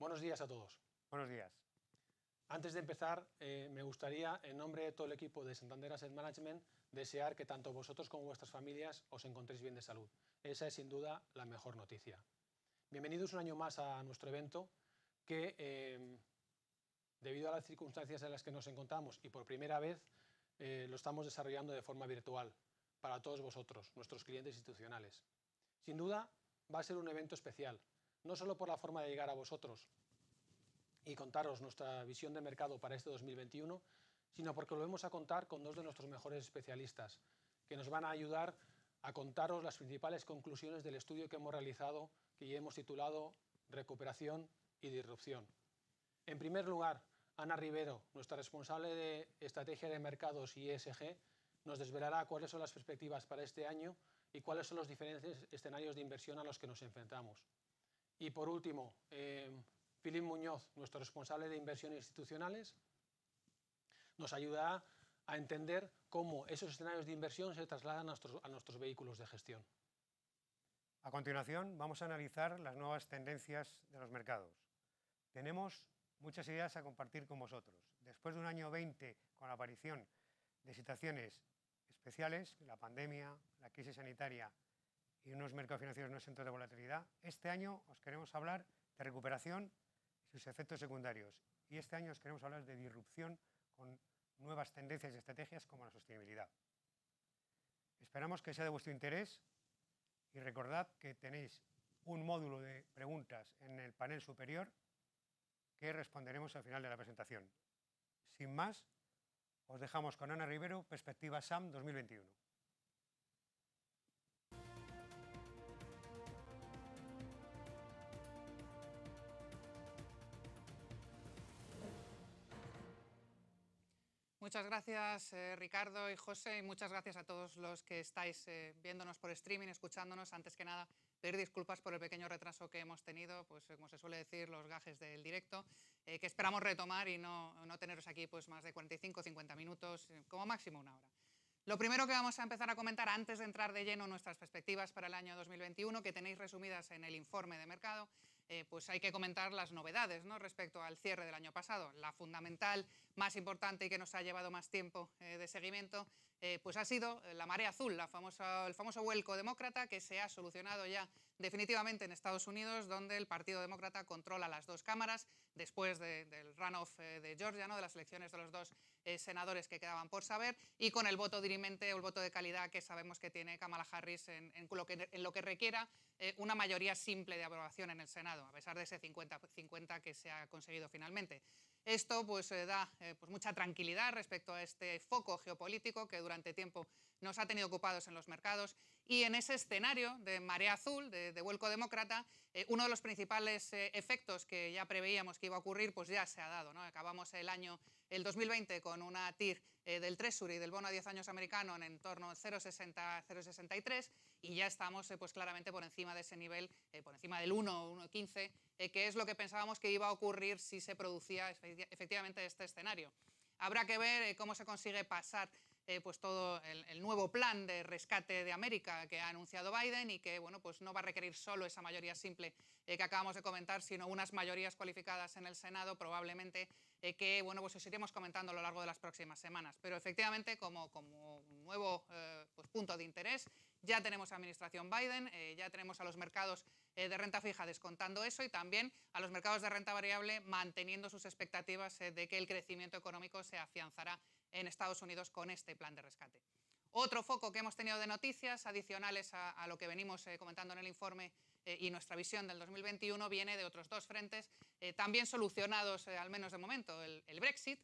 Buenos días a todos. Buenos días. Antes de empezar, me gustaría, en nombre de todo el equipo de Santander Asset Management, desear que tanto vosotros como vuestras familias os encontréis bien de salud. Esa es sin duda la mejor noticia. Bienvenidos un año más a nuestro evento que, debido a las circunstancias en las que nos encontramos y por primera vez, lo estamos desarrollando de forma virtual para todos vosotros, nuestros clientes institucionales. Sin duda, va a ser un evento especial, no solo por la forma de llegar a vosotros y contaros nuestra visión de mercado para este 2021, sino porque volvemos a contar con dos de nuestros mejores especialistas, que nos van a ayudar a contaros las principales conclusiones del estudio que hemos realizado, que ya hemos titulado Recuperación y Disrupción. En primer lugar, Ana Rivero, nuestra responsable de Estrategia de Mercados y ESG, nos desvelará cuáles son las perspectivas para este año y cuáles son los diferentes escenarios de inversión a los que nos enfrentamos. Y por último, Philip Muñoz, nuestro responsable de inversiones institucionales, nos ayudará a entender cómo esos escenarios de inversión se trasladan a nuestros vehículos de gestión. A continuación, vamos a analizar las nuevas tendencias de los mercados. Tenemos muchas ideas a compartir con vosotros. Después de un año 20 con la aparición de situaciones especiales, la pandemia, la crisis sanitaria y unos mercados financieros no exentos de volatilidad, este año os queremos hablar de recuperación y sus efectos secundarios. Y este año os queremos hablar de disrupción con nuevas tendencias y estrategias como la sostenibilidad. Esperamos que sea de vuestro interés y recordad que tenéis un módulo de preguntas en el panel superior que responderemos al final de la presentación. Sin más, os dejamos con Ana Rivero, Perspectiva SAM 2021. Muchas gracias, Ricardo y José, y muchas gracias a todos los que estáis viéndonos por streaming, escuchándonos. Antes que nada, pedir disculpas por el pequeño retraso que hemos tenido, pues como se suele decir, los gajes del directo, que esperamos retomar y no teneros aquí pues más de 45 o 50 minutos, como máximo una hora. Lo primero que vamos a empezar a comentar antes de entrar de lleno en nuestras perspectivas para el año 2021, que tenéis resumidas en el informe de mercado, pues hay que comentar las novedades, ¿no?, respecto al cierre del año pasado. La fundamental más importante y que nos ha llevado más tiempo de seguimiento pues ha sido la marea azul, el famoso vuelco demócrata que se ha solucionado ya definitivamente en Estados Unidos, donde el Partido Demócrata controla las dos cámaras después del runoff de Georgia, ¿no?, de las elecciones de los dos senadores que quedaban por saber, y con el voto dirimente o el voto de calidad que sabemos que tiene Kamala Harris en lo que requiera una mayoría simple de aprobación en el Senado, a pesar de ese 50-50 que se ha conseguido finalmente. Esto pues, da pues mucha tranquilidad respecto a este foco geopolítico que durante tiempo nos ha tenido ocupados en los mercados, y en ese escenario de marea azul, de vuelco demócrata, uno de los principales efectos que ya preveíamos que iba a ocurrir pues ya se ha dado, ¿no? Acabamos el 2020 con una TIR del Treasury, del bono a 10 años americano, en torno a 0,60-0,63, y ya estamos pues claramente por encima de ese nivel, por encima del 1,15, que es lo que pensábamos que iba a ocurrir si se producía efectivamente este escenario. Habrá que ver cómo se consigue pasar pues todo el nuevo plan de rescate de América que ha anunciado Biden, y que bueno, pues no va a requerir solo esa mayoría simple que acabamos de comentar, sino unas mayorías cualificadas en el Senado probablemente, que bueno, pues os iremos comentando a lo largo de las próximas semanas. Pero efectivamente, como un nuevo pues punto de interés, ya tenemos a administración Biden, ya tenemos a los mercados de renta fija descontando eso, y también a los mercados de renta variable manteniendo sus expectativas de que el crecimiento económico se afianzará en Estados Unidos con este plan de rescate. Otro foco que hemos tenido de noticias adicionales a lo que venimos comentando en el informe y nuestra visión del 2021 viene de otros dos frentes, también solucionados al menos de momento. El Brexit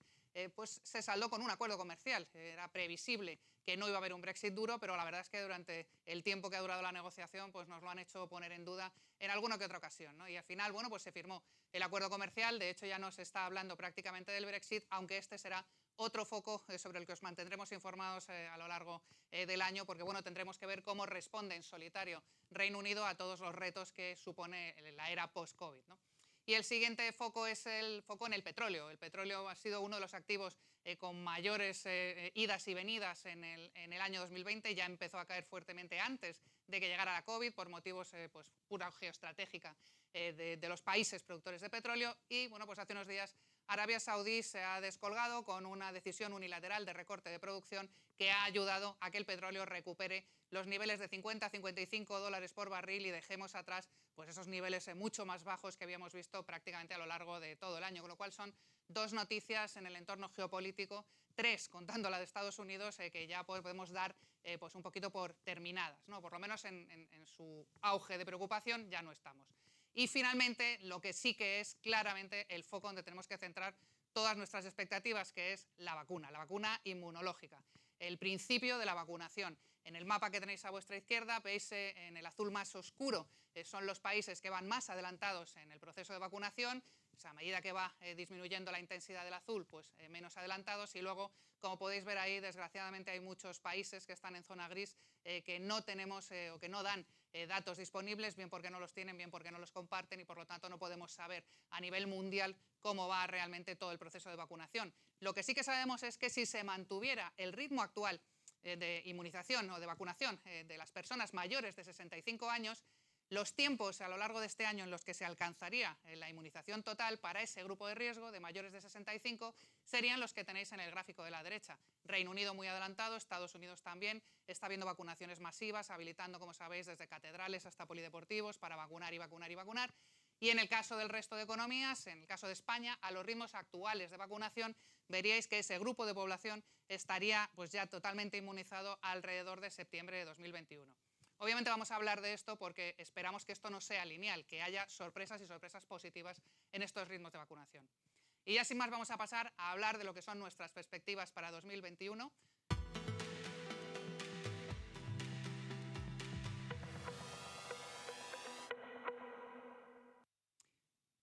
pues se saldó con un acuerdo comercial. Era previsible que no iba a haber un Brexit duro, pero la verdad es que durante el tiempo que ha durado la negociación pues nos lo han hecho poner en duda en alguna que otra ocasión, ¿no? Y al final bueno, pues se firmó el acuerdo comercial. De hecho ya no se está hablando prácticamente del Brexit, aunque este será otro foco sobre el que os mantendremos informados a lo largo del año, porque bueno, tendremos que ver cómo responde en solitario Reino Unido a todos los retos que supone la era post-COVID, ¿no? Y el siguiente foco es el foco en el petróleo. El petróleo ha sido uno de los activos con mayores idas y venidas en el año 2020. Ya empezó a caer fuertemente antes de que llegara la COVID por motivos pues, pura geoestratégica de los países productores de petróleo. Y bueno, pues hace unos días Arabia Saudí se ha descolgado con una decisión unilateral de recorte de producción que ha ayudado a que el petróleo recupere los niveles de 50-55 dólares por barril y dejemos atrás pues esos niveles mucho más bajos que habíamos visto prácticamente a lo largo de todo el año, con lo cual son dos noticias en el entorno geopolítico, tres contando la de Estados Unidos, que ya podemos dar pues un poquito por terminadas, ¿no? Por lo menos en su auge de preocupación ya no estamos. Y finalmente, lo que sí que es claramente el foco donde tenemos que centrar todas nuestras expectativas, que es la vacuna inmunológica, el principio de la vacunación. En el mapa que tenéis a vuestra izquierda, veis en el azul más oscuro, son los países que van más adelantados en el proceso de vacunación. O sea, a medida que va disminuyendo la intensidad del azul, pues menos adelantados. Y luego, como podéis ver ahí, desgraciadamente hay muchos países que están en zona gris que no tenemos o que no dan datos disponibles, bien porque no los tienen, bien porque no los comparten y por lo tanto no podemos saber a nivel mundial cómo va realmente todo el proceso de vacunación. Lo que sí que sabemos es que si se mantuviera el ritmo actual de inmunización o de vacunación de las personas mayores de 65 años, los tiempos a lo largo de este año en los que se alcanzaría la inmunización total para ese grupo de riesgo de mayores de 65 serían los que tenéis en el gráfico de la derecha. Reino Unido muy adelantado, Estados Unidos también, está habiendo vacunaciones masivas, habilitando, como sabéis, desde catedrales hasta polideportivos para vacunar y vacunar y vacunar. Y en el caso del resto de economías, en el caso de España, a los ritmos actuales de vacunación, veríais que ese grupo de población estaría pues ya totalmente inmunizado alrededor de septiembre de 2021. Obviamente vamos a hablar de esto porque esperamos que esto no sea lineal, que haya sorpresas y sorpresas positivas en estos ritmos de vacunación. Y ya sin más vamos a pasar a hablar de lo que son nuestras perspectivas para 2021.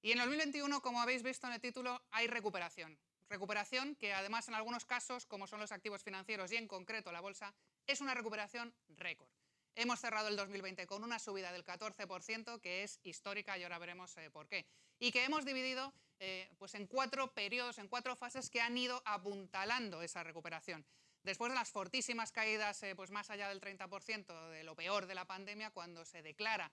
Y en el 2021, como habéis visto en el título, hay recuperación. Recuperación que además en algunos casos, como son los activos financieros y en concreto la bolsa, es una recuperación récord. Hemos cerrado el 2020 con una subida del 14%, que es histórica y ahora veremos por qué. Y que hemos dividido pues en 4 periodos, en 4 fases que han ido apuntalando esa recuperación. Después de las fortísimas caídas, pues más allá del 30% de lo peor de la pandemia, cuando se declara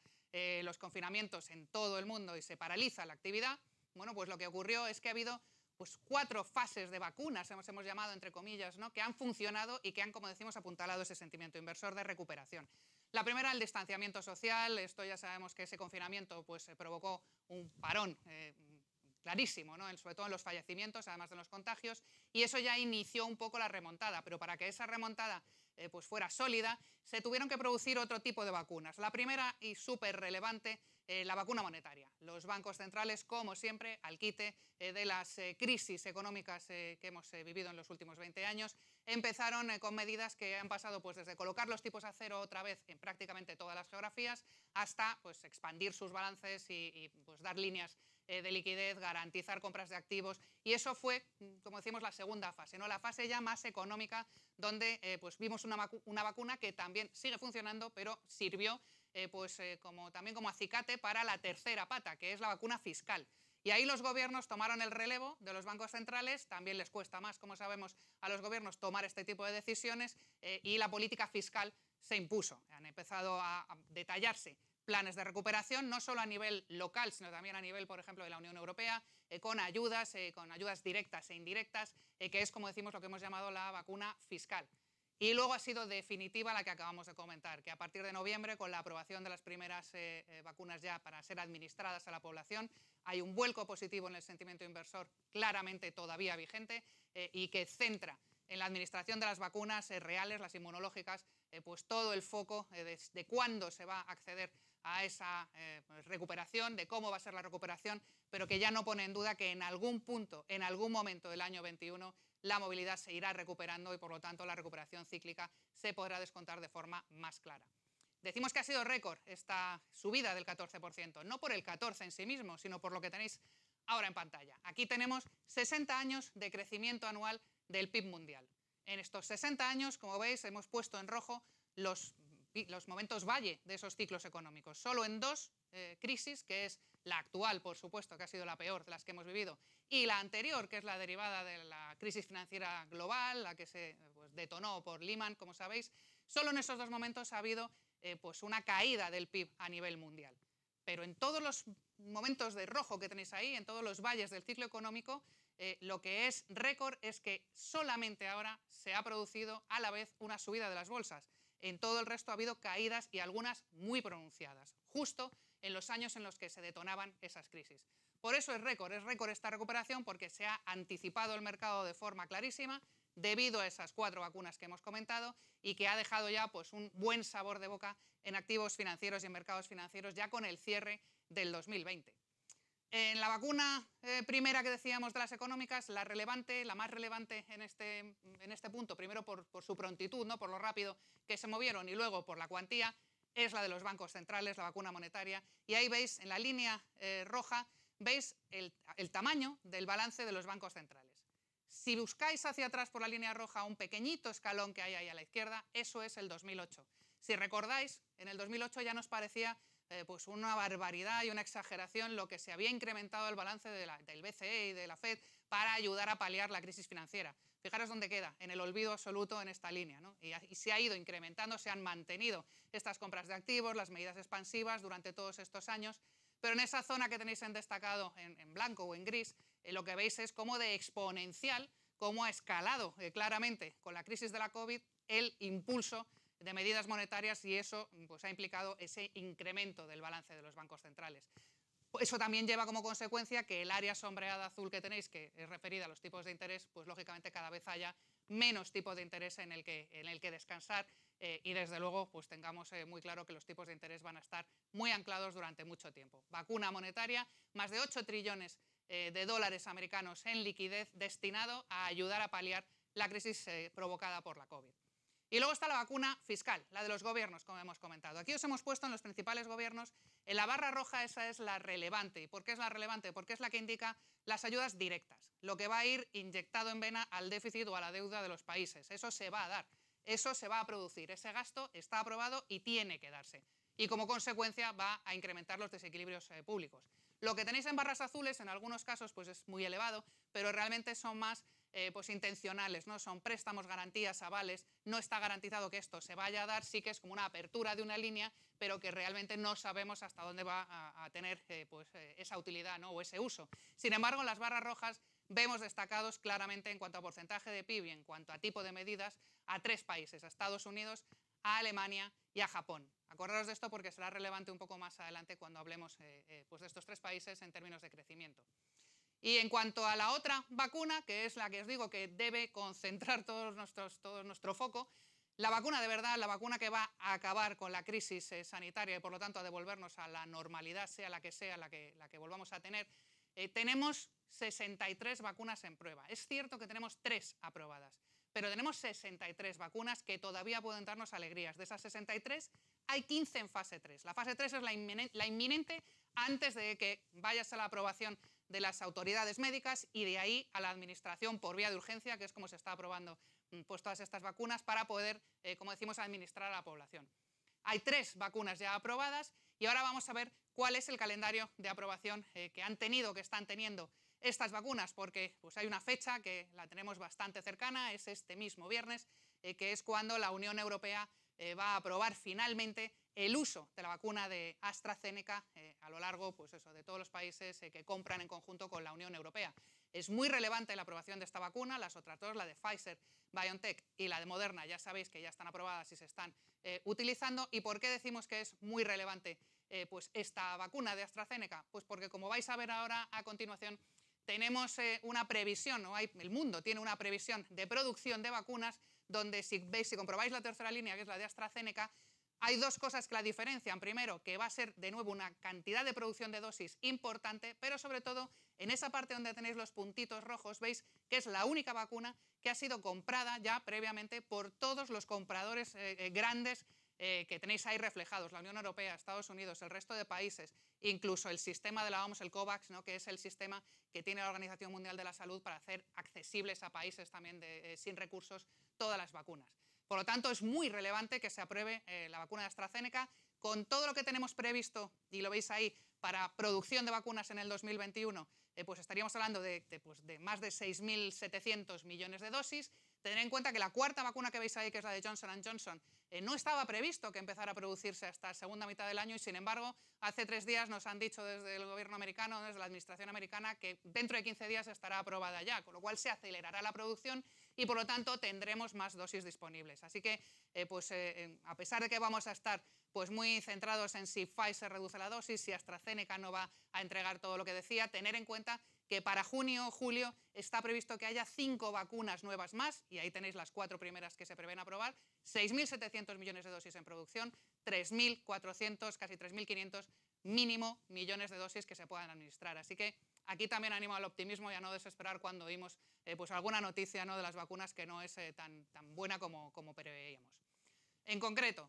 los confinamientos en todo el mundo y se paraliza la actividad, bueno, pues lo que ocurrió es que ha habido pues 4 fases de vacunas, hemos llamado entre comillas, ¿no?, que han funcionado y que han, como decimos, apuntalado ese sentimiento inversor de recuperación. La primera, el distanciamiento social. Esto ya sabemos que ese confinamiento pues, provocó un parón clarísimo, ¿no?, sobre todo en los fallecimientos, además de los contagios, y eso ya inició un poco la remontada, pero para que esa remontada pues fuera sólida, se tuvieron que producir otro tipo de vacunas. La primera y súper relevante, la vacuna monetaria. Los bancos centrales, como siempre, al quite de las crisis económicas que hemos vivido en los últimos 20 años, empezaron con medidas que han pasado pues, desde colocar los tipos a cero otra vez en prácticamente todas las geografías hasta pues, expandir sus balances y pues, dar líneas de liquidez, garantizar compras de activos, y eso fue, como decimos, la segunda fase, ¿no?, la fase ya más económica, donde pues vimos una vacuna que también sigue funcionando, pero sirvió también como acicate para la tercera pata, que es la vacuna fiscal. Y ahí los gobiernos tomaron el relevo de los bancos centrales, también les cuesta más, como sabemos, a los gobiernos tomar este tipo de decisiones, y la política fiscal se impuso. Han empezado a detallarse planes de recuperación, no solo a nivel local, sino también a nivel, por ejemplo, de la Unión Europea, con ayudas directas e indirectas, que es, como decimos, lo que hemos llamado la vacuna fiscal. Y luego ha sido definitiva la que acabamos de comentar, que a partir de noviembre, con la aprobación de las primeras vacunas ya para ser administradas a la población, hay un vuelco positivo en el sentimiento inversor claramente todavía vigente y que centra en la administración de las vacunas reales, las inmunológicas, pues todo el foco de cuándo se va a acceder a esa recuperación, de cómo va a ser la recuperación, pero que ya no pone en duda que en algún punto, en algún momento del año 21, la movilidad se irá recuperando y, por lo tanto, la recuperación cíclica se podrá descontar de forma más clara. Decimos que ha sido récord esta subida del 14%, no por el 14 en sí mismo, sino por lo que tenéis ahora en pantalla. Aquí tenemos 60 años de crecimiento anual del PIB mundial. En estos 60 años, como veis, hemos puesto en rojo los los momentos valle de esos ciclos económicos. Solo en dos crisis, que es la actual, por supuesto, que ha sido la peor de las que hemos vivido, y la anterior, que es la derivada de la crisis financiera global, la que se detonó por Lehman, como sabéis, solo en esos dos momentos ha habido pues una caída del PIB a nivel mundial. Pero en todos los momentos de rojo que tenéis ahí, en todos los valles del ciclo económico, lo que es récord es que solamente ahora se ha producido a la vez una subida de las bolsas. En todo el resto ha habido caídas y algunas muy pronunciadas, justo en los años en los que se detonaban esas crisis. Por eso es récord esta recuperación, porque se ha anticipado el mercado de forma clarísima debido a esas 4 vacunas que hemos comentado y que ha dejado ya pues, un buen sabor de boca en activos financieros y en mercados financieros ya con el cierre del 2020. En la vacuna primera que decíamos de las económicas, la más relevante en este punto, primero por su prontitud, ¿no? Por lo rápido que se movieron, y luego por la cuantía, es la de los bancos centrales, la vacuna monetaria. Y ahí veis, en la línea roja, veis el tamaño del balance de los bancos centrales. Si buscáis hacia atrás por la línea roja un pequeñito escalón que hay ahí a la izquierda, eso es el 2008. Si recordáis, en el 2008 ya nos parecía pues una barbaridad y una exageración lo que se había incrementado el balance del BCE y de la FED para ayudar a paliar la crisis financiera. Fijaros dónde queda, en el olvido absoluto en esta línea, ¿no? Y se ha ido incrementando, se han mantenido estas compras de activos, las medidas expansivas durante todos estos años, pero en esa zona que tenéis en destacado en blanco o en gris, lo que veis es cómo de exponencial, cómo ha escalado claramente con la crisis de la COVID el impulso de medidas monetarias, y eso pues, ha implicado ese incremento del balance de los bancos centrales. Eso también lleva como consecuencia que el área sombreada azul que tenéis, que es referida a los tipos de interés, pues lógicamente cada vez haya menos tipos de interés en el que descansar y desde luego pues tengamos muy claro que los tipos de interés van a estar muy anclados durante mucho tiempo. Vacuna monetaria, más de 8 trillones de dólares americanos en liquidez destinado a ayudar a paliar la crisis provocada por la COVID. Y luego está la vacuna fiscal, la de los gobiernos, como hemos comentado. Aquí os hemos puesto en los principales gobiernos, en la barra roja esa es la relevante. ¿Y por qué es la relevante? Porque es la que indica las ayudas directas, lo que va a ir inyectado en vena al déficit o a la deuda de los países. Eso se va a dar, eso se va a producir, ese gasto está aprobado y tiene que darse. Y como consecuencia va a incrementar los desequilibrios públicos. Lo que tenéis en barras azules en algunos casos pues es muy elevado, pero realmente son más pues intencionales, ¿no? Son préstamos, garantías, avales, no está garantizado que esto se vaya a dar, sí que es como una apertura de una línea, pero que realmente no sabemos hasta dónde va a tener esa utilidad, ¿no? O ese uso. Sin embargo, en las barras rojas vemos destacados claramente en cuanto a porcentaje de PIB y en cuanto a tipo de medidas a 3 países, a Estados Unidos, a Alemania y a Japón. Acordaros de esto porque será relevante un poco más adelante cuando hablemos pues de estos 3 países en términos de crecimiento. Y en cuanto a la otra vacuna, que es la que os digo que debe concentrar todo nuestro foco, la vacuna de verdad, la vacuna que va a acabar con la crisis sanitaria y por lo tanto a devolvernos a la normalidad, sea la que volvamos a tener, tenemos 63 vacunas en prueba. Es cierto que tenemos 3 aprobadas, pero tenemos 63 vacunas que todavía pueden darnos alegrías. De esas 63, hay 15 en fase 3. La fase 3 es la inminente antes de que vayas a la aprobación de las autoridades médicas y de ahí a la administración por vía de urgencia, que es como se está aprobando pues, todas estas vacunas para poder, como decimos, administrar a la población. Hay 3 vacunas ya aprobadas y ahora vamos a ver cuál es el calendario de aprobación que están teniendo estas vacunas, porque pues, hay una fecha que la tenemos bastante cercana, es este mismo viernes, que es cuando la Unión Europea va a aprobar finalmente el uso de la vacuna de AstraZeneca a lo largo pues eso, de todos los países que compran en conjunto con la Unión Europea. Es muy relevante la aprobación de esta vacuna, las otras 2, la de Pfizer, BioNTech y la de Moderna, ya sabéis que ya están aprobadas y se están utilizando. ¿Y por qué decimos que es muy relevante pues esta vacuna de AstraZeneca? Pues porque como vais a ver ahora a continuación, tenemos una previsión, ¿no? El mundo tiene una previsión de producción de vacunas donde si comprobáis la tercera línea, que es la de AstraZeneca, hay 2 cosas que la diferencian. Primero, que va a ser de nuevo una cantidad de producción de dosis importante, pero sobre todo en esa parte donde tenéis los puntitos rojos, veis que es la única vacuna que ha sido comprada ya previamente por todos los compradores grandes que tenéis ahí reflejados, la Unión Europea, Estados Unidos, el resto de países, incluso el sistema de la OMS, el COVAX, ¿no? Que es el sistema que tiene la Organización Mundial de la Salud para hacer accesibles a países también sin recursos todas las vacunas. Por lo tanto, es muy relevante que se apruebe la vacuna de AstraZeneca con todo lo que tenemos previsto, y lo veis ahí, para producción de vacunas en el 2021, pues estaríamos hablando de más de 6.700 millones de dosis. Tener en cuenta que la cuarta vacuna que veis ahí, que es la de Johnson & Johnson, no estaba previsto que empezara a producirse hasta la segunda mitad del año y, sin embargo, hace 3 días nos han dicho desde el gobierno americano, desde la administración americana, que dentro de 15 días estará aprobada ya, con lo cual se acelerará la producción y, por lo tanto, tendremos más dosis disponibles. Así que, a pesar de que vamos a estar muy centrados en si Pfizer reduce la dosis, si AstraZeneca no va a entregar todo lo que decía, tener en cuenta que para junio o julio está previsto que haya 5 vacunas nuevas más, y ahí tenéis las 4 primeras que se prevén aprobar, 6.700 millones de dosis en producción, 3.400, casi 3.500 mínimo millones de dosis que se puedan administrar. Así que aquí también animo al optimismo y a no desesperar cuando oímos alguna noticia, ¿no?, de las vacunas que no es tan buena como preveíamos. En concreto,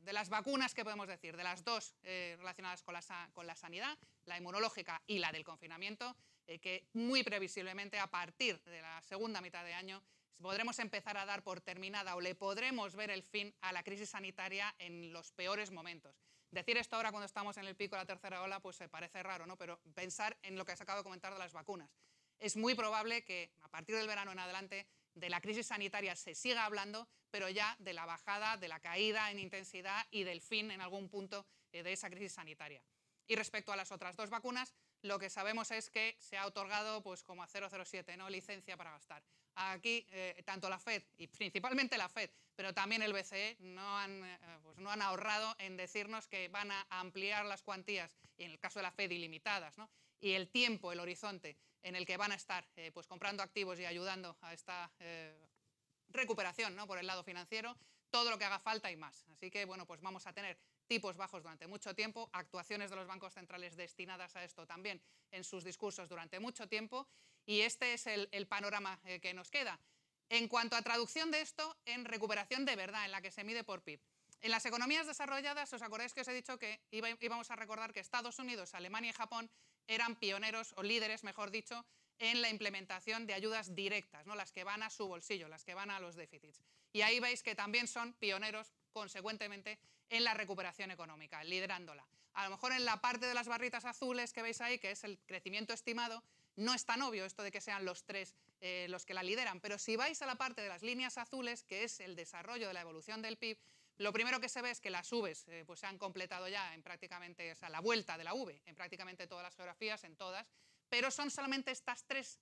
de las vacunas, ¿qué podemos decir? De las 2 relacionadas con la sanidad, la inmunológica y la del confinamiento, que muy previsiblemente a partir de la segunda mitad de año podremos empezar a dar por terminada o le podremos ver el fin a la crisis sanitaria en los peores momentos. Decir esto ahora cuando estamos en el pico de la tercera ola pues parece raro, ¿no? Pero pensar en lo que os acabo de comentar de las vacunas. Es muy probable que a partir del verano en adelante de la crisis sanitaria se siga hablando, pero ya de la bajada, de la caída en intensidad y del fin en algún punto de esa crisis sanitaria. Y respecto a las otras 2 vacunas, lo que sabemos es que se ha otorgado como a 007, ¿no?, licencia para gastar. Aquí tanto la FED, y principalmente la FED, pero también el BCE, no han ahorrado en decirnos que van a ampliar las cuantías, y en el caso de la FED ilimitadas, ¿no?, y el tiempo, el horizonte en el que van a estar comprando activos y ayudando a esta recuperación, ¿no?, por el lado financiero, todo lo que haga falta y más. Así que pues vamos a tener tipos bajos durante mucho tiempo, actuaciones de los bancos centrales destinadas a esto también en sus discursos durante mucho tiempo, y este es el panorama que nos queda. En cuanto a traducción de esto en recuperación de verdad, en la que se mide por PIB. En las economías desarrolladas, ¿os acordáis que os he dicho que íbamos a recordar que Estados Unidos, Alemania y Japón eran pioneros, o líderes, mejor dicho, en la implementación de ayudas directas, ¿no?, las que van a su bolsillo, las que van a los déficits? Y ahí veis que también son pioneros, consecuentemente, en la recuperación económica, liderándola. A lo mejor en la parte de las barritas azules que veis ahí, que es el crecimiento estimado, no es tan obvio esto de que sean los 3 los que la lideran, pero si vais a la parte de las líneas azules, que es el desarrollo de la evolución del PIB, lo primero que se ve es que las Vs se han completado ya en prácticamente, la vuelta de la V, en prácticamente todas las geografías, en todas, pero son solamente estas 3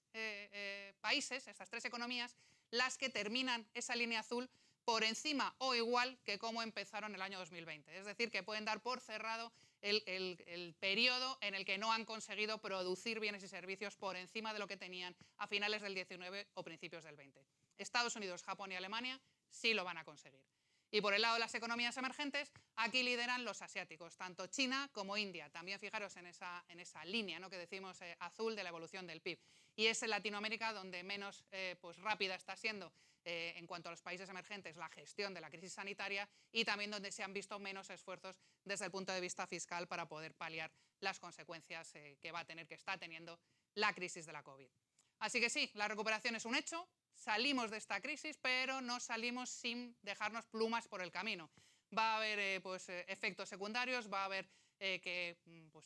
países, estas 3 economías, las que terminan esa línea azul por encima o igual que como empezaron el año 2020. Es decir, que pueden dar por cerrado el periodo en el que no han conseguido producir bienes y servicios por encima de lo que tenían a finales del 19 o principios del 20. Estados Unidos, Japón y Alemania sí lo van a conseguir. Y por el lado de las economías emergentes, aquí lideran los asiáticos, tanto China como India. También fijaros en esa línea, ¿no?, que decimos azul de la evolución del PIB. Y es en Latinoamérica donde menos rápida está siendo, en cuanto a los países emergentes, la gestión de la crisis sanitaria, y también donde se han visto menos esfuerzos desde el punto de vista fiscal para poder paliar las consecuencias que está teniendo la crisis de la COVID. Así que sí, la recuperación es un hecho. Salimos de esta crisis, pero no salimos sin dejarnos plumas por el camino. Va a haber efectos secundarios, va a haber que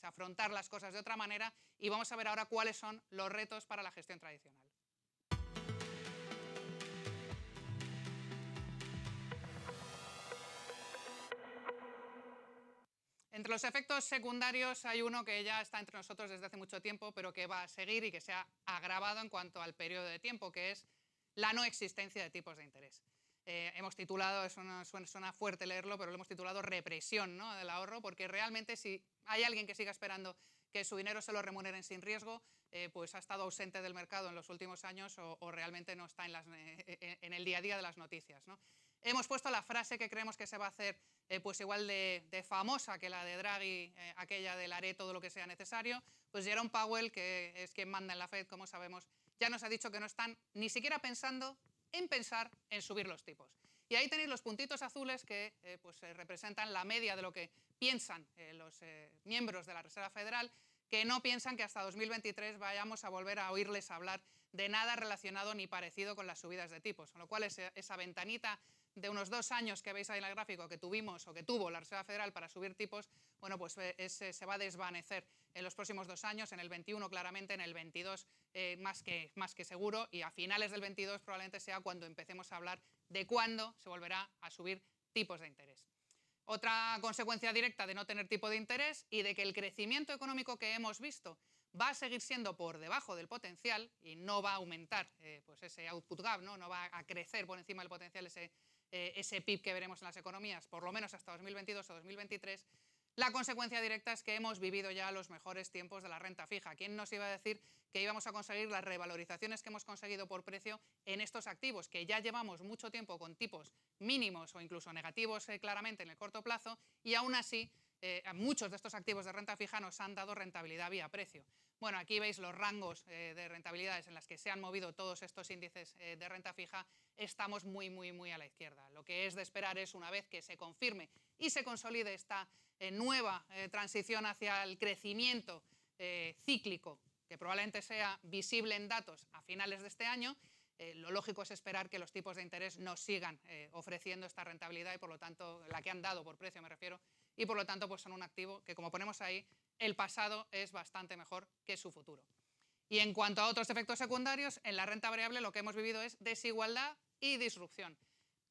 afrontar las cosas de otra manera, y vamos a ver ahora cuáles son los retos para la gestión tradicional. Entre los efectos secundarios hay uno que ya está entre nosotros desde hace mucho tiempo, pero que va a seguir y que se ha agravado en cuanto al periodo de tiempo, que es la no existencia de tipos de interés. Hemos titulado, suena fuerte leerlo, pero lo hemos titulado represión, ¿no?, del ahorro, porque realmente si hay alguien que siga esperando que su dinero se lo remuneren sin riesgo, ha estado ausente del mercado en los últimos años o realmente no está en el día a día de las noticias, ¿no? Hemos puesto la frase que creemos que se va a hacer igual de famosa que la de Draghi, aquella del haré todo lo que sea necesario. Pues Jerome Powell, que es quien manda en la FED, como sabemos, ya nos ha dicho que no están ni siquiera pensando en subir los tipos. Y ahí tenéis los puntitos azules que representan la media de lo que piensan los miembros de la Reserva Federal, que no piensan que hasta 2023 vayamos a volver a oírles hablar de nada relacionado ni parecido con las subidas de tipos. Con lo cual esa ventanita de unos 2 años que veis ahí en el gráfico que tuvimos o que tuvo la Reserva Federal para subir tipos, bueno, pues se va a desvanecer en los próximos 2 años, en el 21 claramente, en el 22 más que seguro, y a finales del 22 probablemente sea cuando empecemos a hablar de cuándo se volverá a subir tipos de interés. Otra consecuencia directa de no tener tipo de interés y de que el crecimiento económico que hemos visto va a seguir siendo por debajo del potencial y no va a aumentar pues ese output gap, no va a crecer por encima del potencial ese PIB que veremos en las economías, por lo menos hasta 2022 o 2023, la consecuencia directa es que hemos vivido ya los mejores tiempos de la renta fija. ¿Quién nos iba a decir que íbamos a conseguir las revalorizaciones que hemos conseguido por precio en estos activos, que ya llevamos mucho tiempo con tipos mínimos o incluso negativos claramente en el corto plazo, y aún así muchos de estos activos de renta fija nos han dado rentabilidad vía precio? Bueno, aquí veis los rangos de rentabilidades en las que se han movido todos estos índices de renta fija. Estamos muy a la izquierda. Lo que es de esperar es, una vez que se confirme y se consolide esta nueva transición hacia el crecimiento cíclico, que probablemente sea visible en datos a finales de este año, lo lógico es esperar que los tipos de interés nos sigan ofreciendo esta rentabilidad y, por lo tanto, la que han dado por precio me refiero, y por lo tanto pues son un activo que, como ponemos ahí, el pasado es bastante mejor que su futuro. Y en cuanto a otros efectos secundarios, en la renta variable lo que hemos vivido es desigualdad y disrupción.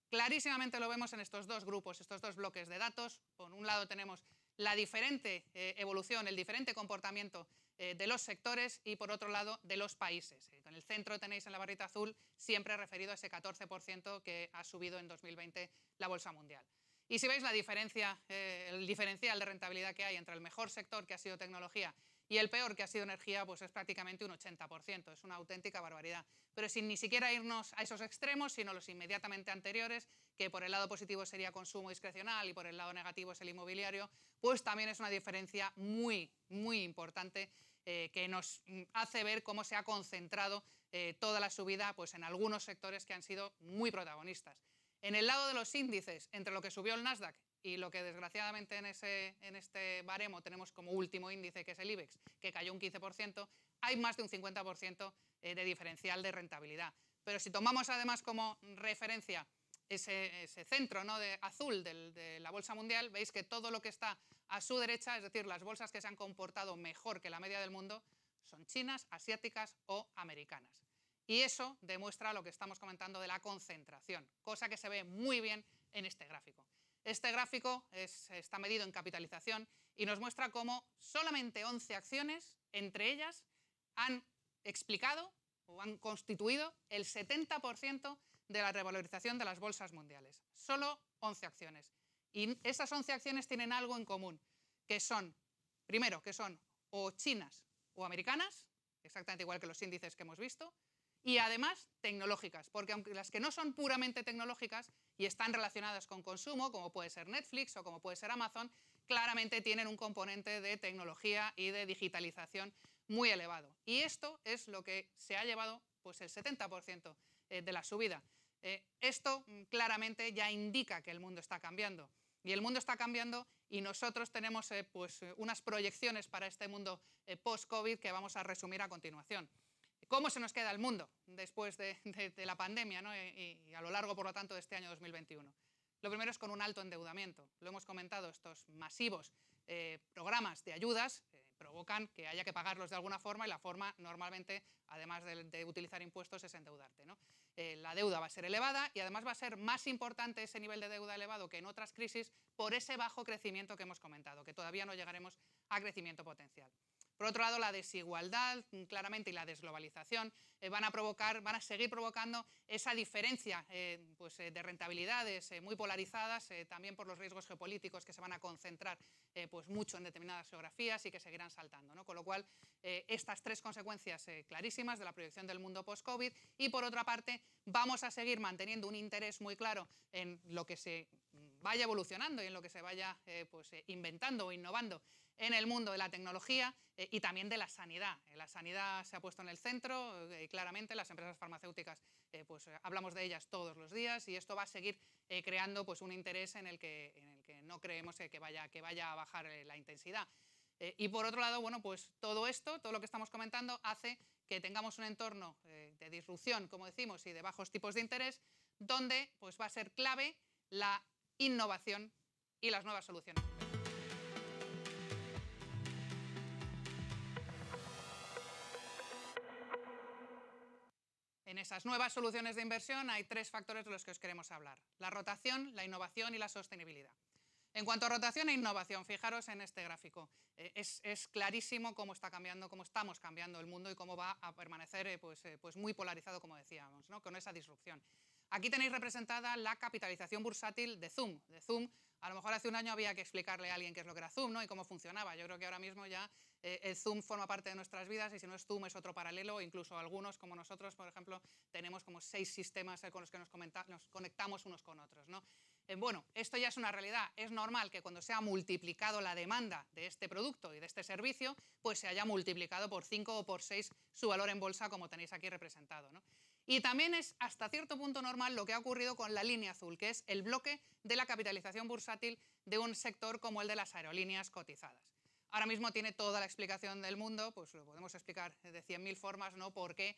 Clarísimamente lo vemos en estos dos grupos, estos dos bloques de datos. Por un lado tenemos la diferente evolución, el diferente comportamiento de los sectores y, por otro lado, de los países. En el centro tenéis en la barrita azul siempre referido a ese 14% que ha subido en 2020 la bolsa mundial. Y si veis la diferencia, el diferencial de rentabilidad que hay entre el mejor sector, que ha sido tecnología, y el peor, que ha sido energía, pues es prácticamente un 80%. Es una auténtica barbaridad. Pero sin ni siquiera irnos a esos extremos, sino los inmediatamente anteriores, que por el lado positivo sería consumo discrecional y por el lado negativo es el inmobiliario, pues también es una diferencia muy importante que nos hace ver cómo se ha concentrado toda la subida pues en algunos sectores que han sido muy protagonistas. En el lado de los índices, entre lo que subió el Nasdaq y lo que desgraciadamente en este baremo tenemos como último índice, que es el IBEX, que cayó un 15%, hay más de un 50% de diferencial de rentabilidad. Pero si tomamos además como referencia ese centro, ¿no?, de azul de la bolsa mundial, veis que todo lo que está a su derecha, es decir, las bolsas que se han comportado mejor que la media del mundo, son chinas, asiáticas o americanas. Y eso demuestra lo que estamos comentando de la concentración, cosa que se ve muy bien en este gráfico. Este gráfico está medido en capitalización y nos muestra cómo solamente 11 acciones, entre ellas, han explicado o han constituido el 70% de la revalorización de las bolsas mundiales. Solo 11 acciones. Y esas 11 acciones tienen algo en común, que son, primero, que son o chinas o americanas, exactamente igual que los índices que hemos visto, y además tecnológicas, porque aunque las que no son puramente tecnológicas y están relacionadas con consumo, como puede ser Netflix o como puede ser Amazon, claramente tienen un componente de tecnología y de digitalización muy elevado. Y esto es lo que se ha llevado pues, el 70% de la subida. Esto claramente ya indica que el mundo está cambiando. Y el mundo está cambiando y nosotros tenemos unas proyecciones para este mundo post-COVID que vamos a resumir a continuación. ¿Cómo se nos queda el mundo después de la pandemia, ¿no? y a lo largo, por lo tanto, de este año 2021? Lo primero es con un alto endeudamiento. Lo hemos comentado, estos masivos programas de ayudas provocan que haya que pagarlos de alguna forma y la forma normalmente, además de utilizar impuestos, es endeudarte, ¿no? La deuda va a ser elevada y además va a ser más importante ese nivel de deuda elevado que en otras crisis por ese bajo crecimiento que hemos comentado, que todavía no llegaremos a crecimiento potencial. Por otro lado, la desigualdad, claramente, y la desglobalización van a seguir provocando esa diferencia de rentabilidades muy polarizadas, también por los riesgos geopolíticos que se van a concentrar mucho en determinadas geografías y que seguirán saltando, ¿no? Con lo cual, estas tres consecuencias clarísimas de la proyección del mundo post-COVID y, por otra parte, vamos a seguir manteniendo un interés muy claro en lo que se vaya evolucionando y en lo que se vaya inventando o innovando en el mundo de la tecnología y también de la sanidad. La sanidad se ha puesto en el centro, claramente, las empresas farmacéuticas, hablamos de ellas todos los días y esto va a seguir creando un interés en el que no creemos que vaya a bajar la intensidad. Y por otro lado, bueno, pues todo esto, todo lo que estamos comentando, hace que tengamos un entorno de disrupción, como decimos, y de bajos tipos de interés, donde pues, va a ser clave la innovación y las nuevas soluciones. En esas nuevas soluciones de inversión hay 3 factores de los que os queremos hablar: la rotación, la innovación y la sostenibilidad. En cuanto a rotación e innovación, fijaros en este gráfico. Es clarísimo cómo está cambiando, cómo estamos cambiando el mundo y cómo va a permanecer pues muy polarizado, como decíamos, ¿no? Con esa disrupción. Aquí tenéis representada la capitalización bursátil de Zoom. A lo mejor hace un año había que explicarle a alguien qué es lo que era Zoom, ¿no? Y cómo funcionaba. Yo creo que ahora mismo ya el Zoom forma parte de nuestras vidas, y si no es Zoom es otro paralelo. Incluso algunos, como nosotros, por ejemplo, tenemos como 6 sistemas con los que nos conectamos unos con otros, ¿no? Bueno, esto ya es una realidad. Es normal que cuando se ha multiplicado la demanda de este producto y de este servicio, pues se haya multiplicado por 5 o por 6 su valor en bolsa, como tenéis aquí representado, ¿no? Y también es hasta cierto punto normal lo que ha ocurrido con la línea azul, que es el bloque de la capitalización bursátil de un sector como el de las aerolíneas cotizadas. Ahora mismo tiene toda la explicación del mundo, pues lo podemos explicar de 100.000 formas, ¿no? Por qué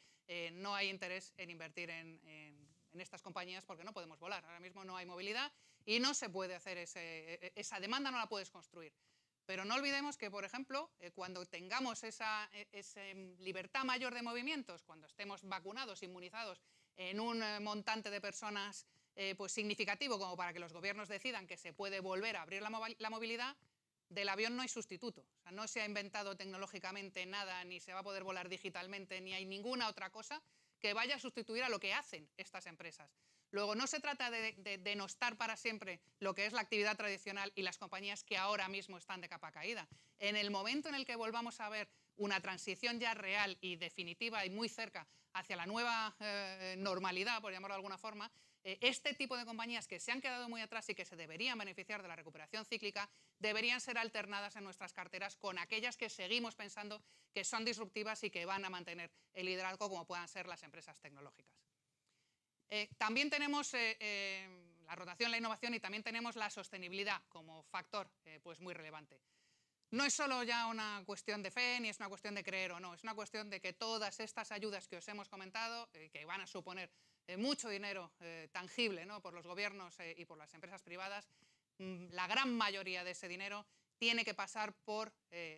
no hay interés en invertir en estas compañías, porque no podemos volar. Ahora mismo no hay movilidad y no se puede hacer esa demanda, no la puedes construir. Pero no olvidemos que, por ejemplo, cuando tengamos esa libertad mayor de movimientos, cuando estemos vacunados, inmunizados en un montante de personas pues significativo como para que los gobiernos decidan que se puede volver a abrir la movilidad, del avión no hay sustituto. O sea, no se ha inventado tecnológicamente nada, ni se va a poder volar digitalmente, ni hay ninguna otra cosa que vaya a sustituir a lo que hacen estas empresas. Luego, no se trata de denostar para siempre lo que es la actividad tradicional y las compañías que ahora mismo están de capa caída. En el momento en el que volvamos a ver una transición ya real y definitiva y muy cerca hacia la nueva normalidad, por llamarlo de alguna forma, este tipo de compañías que se han quedado muy atrás y que se deberían beneficiar de la recuperación cíclica deberían ser alternadas en nuestras carteras con aquellas que seguimos pensando que son disruptivas y que van a mantener el liderazgo, como puedan ser las empresas tecnológicas. También tenemos la rotación, la innovación, y también tenemos la sostenibilidad como factor pues muy relevante. No es solo ya una cuestión de fe, ni es una cuestión de creer o no, es una cuestión de que todas estas ayudas que os hemos comentado, que van a suponer mucho dinero tangible, ¿no? Por los gobiernos y por las empresas privadas, la gran mayoría de ese dinero tiene que pasar por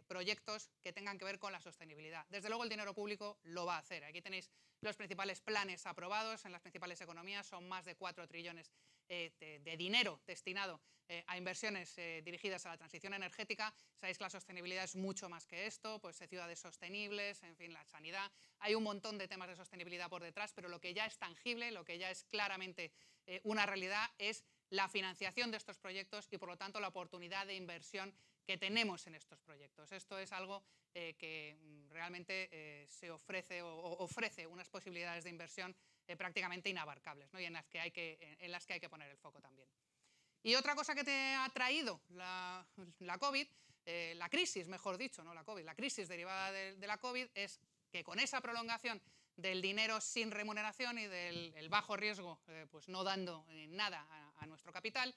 proyectos que tengan que ver con la sostenibilidad. Desde luego el dinero público lo va a hacer. Aquí tenéis los principales planes aprobados en las principales economías. Son más de 4 trillones de dinero destinado a inversiones dirigidas a la transición energética. Sabéis que la sostenibilidad es mucho más que esto, pues ciudades sostenibles, en fin, la sanidad. Hay un montón de temas de sostenibilidad por detrás, pero lo que ya es tangible, lo que ya es claramente una realidad, es la financiación de estos proyectos y, por lo tanto, la oportunidad de inversión que tenemos en estos proyectos. Esto es algo que realmente se ofrece o ofrece unas posibilidades de inversión prácticamente inabarcables, ¿no? Y en las que hay que poner el foco también. Y otra cosa que te ha traído la COVID, la crisis, mejor dicho, no la COVID, la crisis derivada de la COVID, es que con esa prolongación del dinero sin remuneración y del bajo riesgo, pues no dando nada a nuestro capital,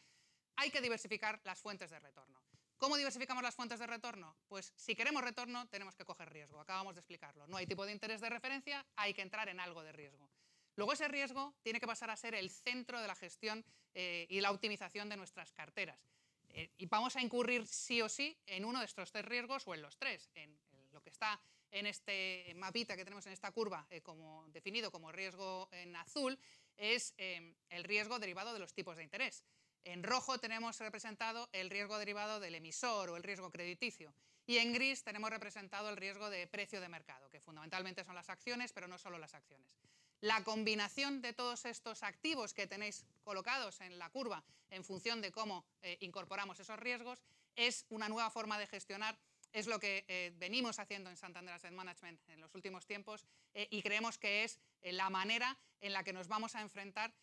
hay que diversificar las fuentes de retorno. ¿Cómo diversificamos las fuentes de retorno? Pues si queremos retorno tenemos que coger riesgo, acabamos de explicarlo. No hay tipo de interés de referencia, hay que entrar en algo de riesgo. Luego ese riesgo tiene que pasar a ser el centro de la gestión y la optimización de nuestras carteras. Y vamos a incurrir sí o sí en uno de estos 3 riesgos o en los 3, en lo que está en este mapita que tenemos en esta curva definido como riesgo en azul, es el riesgo derivado de los tipos de interés. En rojo tenemos representado el riesgo derivado del emisor o el riesgo crediticio. Y en gris tenemos representado el riesgo de precio de mercado, que fundamentalmente son las acciones, pero no solo las acciones. La combinación de todos estos activos que tenéis colocados en la curva en función de cómo incorporamos esos riesgos es una nueva forma de gestionar. Es lo que venimos haciendo en Santander Asset Management en los últimos tiempos y creemos que es la manera en la que nos vamos a enfrentar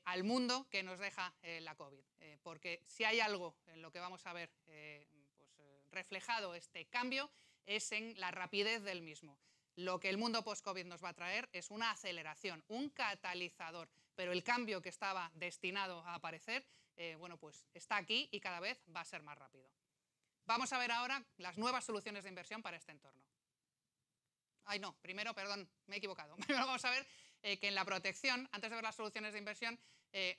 al mundo que nos deja la COVID. Porque si hay algo en lo que vamos a ver reflejado este cambio es en la rapidez del mismo. Lo que el mundo post-COVID nos va a traer es una aceleración, un catalizador, pero el cambio que estaba destinado a aparecer, bueno, pues está aquí y cada vez va a ser más rápido. Vamos a ver ahora las nuevas soluciones de inversión para este entorno. Ay, no, primero, perdón, me he equivocado. Primero vamos a ver que en la protección, antes de ver las soluciones de inversión,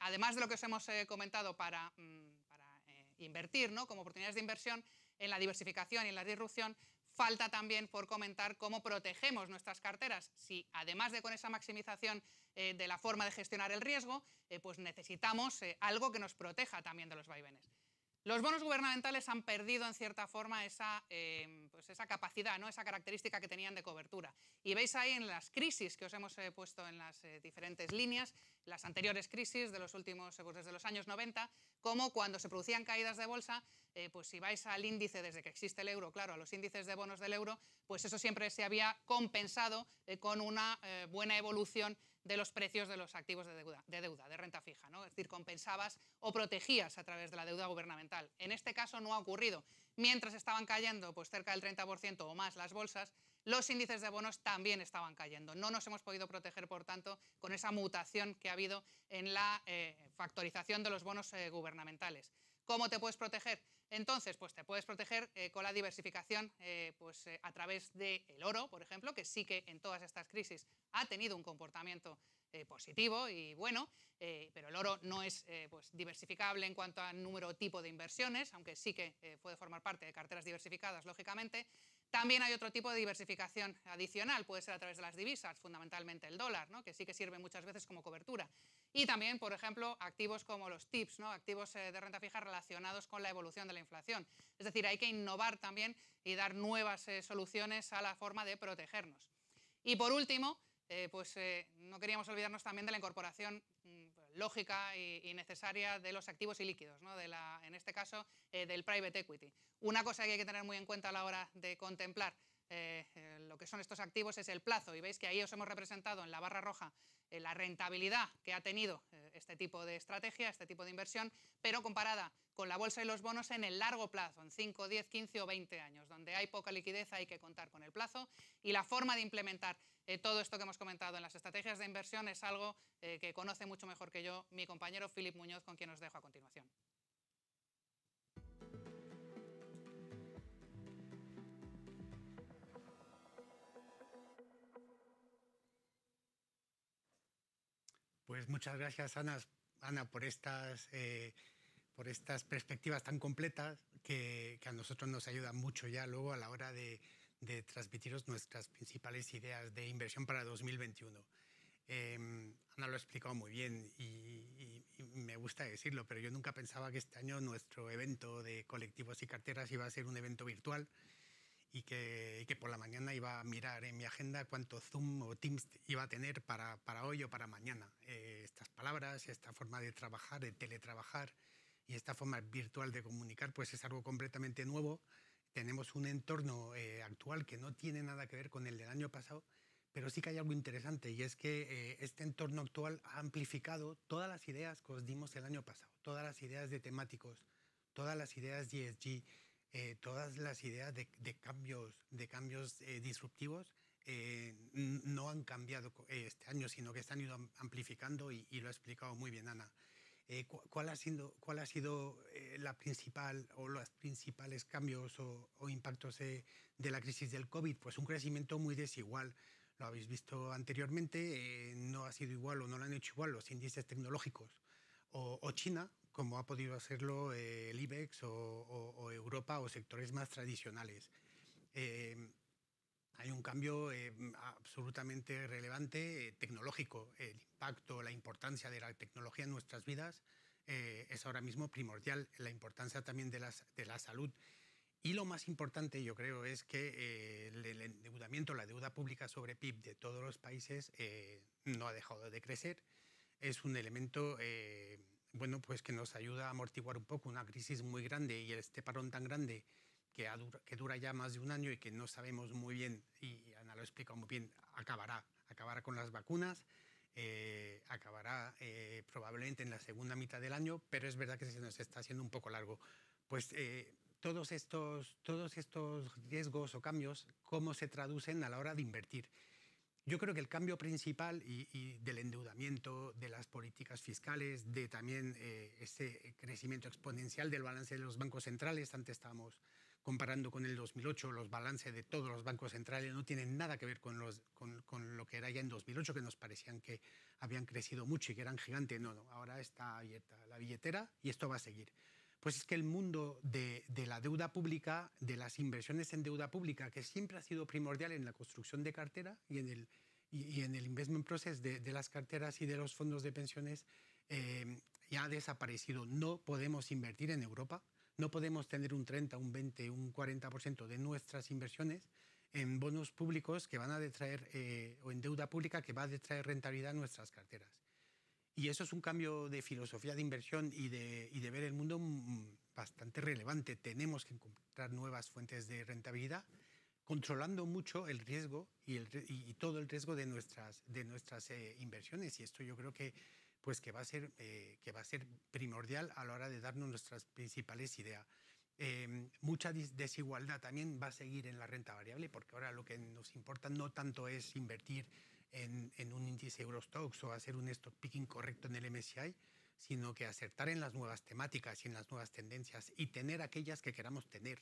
además de lo que os hemos comentado para invertir, ¿no?, como oportunidades de inversión, en la diversificación y en la disrupción, falta también por comentar cómo protegemos nuestras carteras. Si además de con esa maximización de la forma de gestionar el riesgo, pues necesitamos algo que nos proteja también de los vaivenes. Los bonos gubernamentales han perdido, en cierta forma, esa capacidad, ¿no?, esa característica que tenían de cobertura. Y veis ahí en las crisis que os hemos puesto en las diferentes líneas, las anteriores crisis de los últimos, pues desde los años 90, como cuando se producían caídas de bolsa, pues si vais al índice desde que existe el euro, claro, a los índices de bonos del euro, pues eso siempre se había compensado con una buena evolución de los precios de los activos de renta fija, ¿no? Es decir, compensabas o protegías a través de la deuda gubernamental. En este caso no ha ocurrido. Mientras estaban cayendo pues cerca del 30% o más las bolsas, los índices de bonos también estaban cayendo. No nos hemos podido proteger, por tanto, con esa mutación que ha habido en la factorización de los bonos gubernamentales. ¿Cómo te puedes proteger? Entonces, pues te puedes proteger con la diversificación a través del oro, por ejemplo, que sí que en todas estas crisis ha tenido un comportamiento positivo y bueno, pero el oro no es pues diversificable en cuanto a número o tipo de inversiones, aunque sí que puede formar parte de carteras diversificadas, lógicamente. También hay otro tipo de diversificación adicional, puede ser a través de las divisas, fundamentalmente el dólar, ¿no?, que sí que sirve muchas veces como cobertura. Y también, por ejemplo, activos como los TIPS, ¿no?, activos de renta fija relacionados con la evolución de la inflación. Es decir, hay que innovar también y dar nuevas soluciones a la forma de protegernos. Y por último, no queríamos olvidarnos también de la incorporación lógica y necesaria de los activos ilíquidos, ¿no?, en este caso del private equity. Una cosa que hay que tener muy en cuenta a la hora de contemplar lo que son estos activos es el plazo, y veis que ahí os hemos representado en la barra roja la rentabilidad que ha tenido este tipo de estrategia, este tipo de inversión, pero comparada con la bolsa y los bonos en el largo plazo, en 5, 10, 15 o 20 años, donde hay poca liquidez, hay que contar con el plazo, y la forma de implementar todo esto que hemos comentado en las estrategias de inversión es algo que conoce mucho mejor que yo mi compañero Philip Muñoz, con quien os dejo a continuación. Pues muchas gracias, Ana, por estas perspectivas tan completas que a nosotros nos ayudan mucho ya luego a la hora de transmitiros nuestras principales ideas de inversión para 2021. Ana lo ha explicado muy bien y me gusta decirlo, pero yo nunca pensaba que este año nuestro evento de colectivos y carteras iba a ser un evento virtual y que por la mañana iba a mirar en mi agenda cuánto Zoom o Teams iba a tener para hoy o para mañana. Estas palabras, esta forma de trabajar, de teletrabajar y esta forma virtual de comunicar, pues es algo completamente nuevo. Tenemos un entorno actual que no tiene nada que ver con el del año pasado, pero sí que hay algo interesante, y es que este entorno actual ha amplificado todas las ideas que os dimos el año pasado, todas las ideas de temáticos, todas las ideas de ESG, todas las ideas de cambios disruptivos no han cambiado este año, sino que se han ido amplificando y lo ha explicado muy bien Ana. ¿Cuál ha sido la principal o los principales cambios o impactos de la crisis del COVID? Pues un crecimiento muy desigual. Lo habéis visto anteriormente, no ha sido igual o no lo han hecho igual los índices tecnológicos o China, como ha podido hacerlo el IBEX o Europa o sectores más tradicionales. Hay un cambio absolutamente relevante tecnológico. El impacto, la importancia de la tecnología en nuestras vidas es ahora mismo primordial. La importancia también de la salud. Y lo más importante, yo creo, es que el endeudamiento, la deuda pública sobre PIB de todos los países no ha dejado de crecer. Es un elemento bueno, pues que nos ayuda a amortiguar un poco una crisis muy grande, y este parón tan grande que dura ya más de un año y que no sabemos muy bien, y Ana lo ha explicado muy bien, acabará con las vacunas, acabará probablemente en la segunda mitad del año, pero es verdad que se nos está haciendo un poco largo. Pues todos estos riesgos o cambios, ¿cómo se traducen a la hora de invertir? Yo creo que el cambio principal y del endeudamiento, de las políticas fiscales, de también ese crecimiento exponencial del balance de los bancos centrales, antes estábamos comparando con el 2008, los balances de todos los bancos centrales no tienen nada que ver con lo que era ya en 2008, que nos parecían que habían crecido mucho y que eran gigantes. No, ahora está abierta la billetera y esto va a seguir. Pues es que el mundo de la deuda pública, de las inversiones en deuda pública, que siempre ha sido primordial en la construcción de cartera y en el investment process de las carteras y de los fondos de pensiones, ya ha desaparecido. No podemos invertir en Europa, no podemos tener un 30, un 20, un 40% de nuestras inversiones en bonos públicos que van a detraer, o en deuda pública que va a detraer rentabilidad a nuestras carteras. Y eso es un cambio de filosofía de inversión y de ver el mundo bastante relevante. Tenemos que encontrar nuevas fuentes de rentabilidad, controlando mucho el riesgo y todo el riesgo de nuestras inversiones. Y esto yo creo que va a ser primordial a la hora de darnos nuestras principales ideas. Mucha desigualdad también va a seguir en la renta variable, porque ahora lo que nos importa no tanto es invertir en un índice Eurostoxx o hacer un stock picking correcto en el MSCI, sino que acertar en las nuevas temáticas y en las nuevas tendencias y tener aquellas que queramos tener.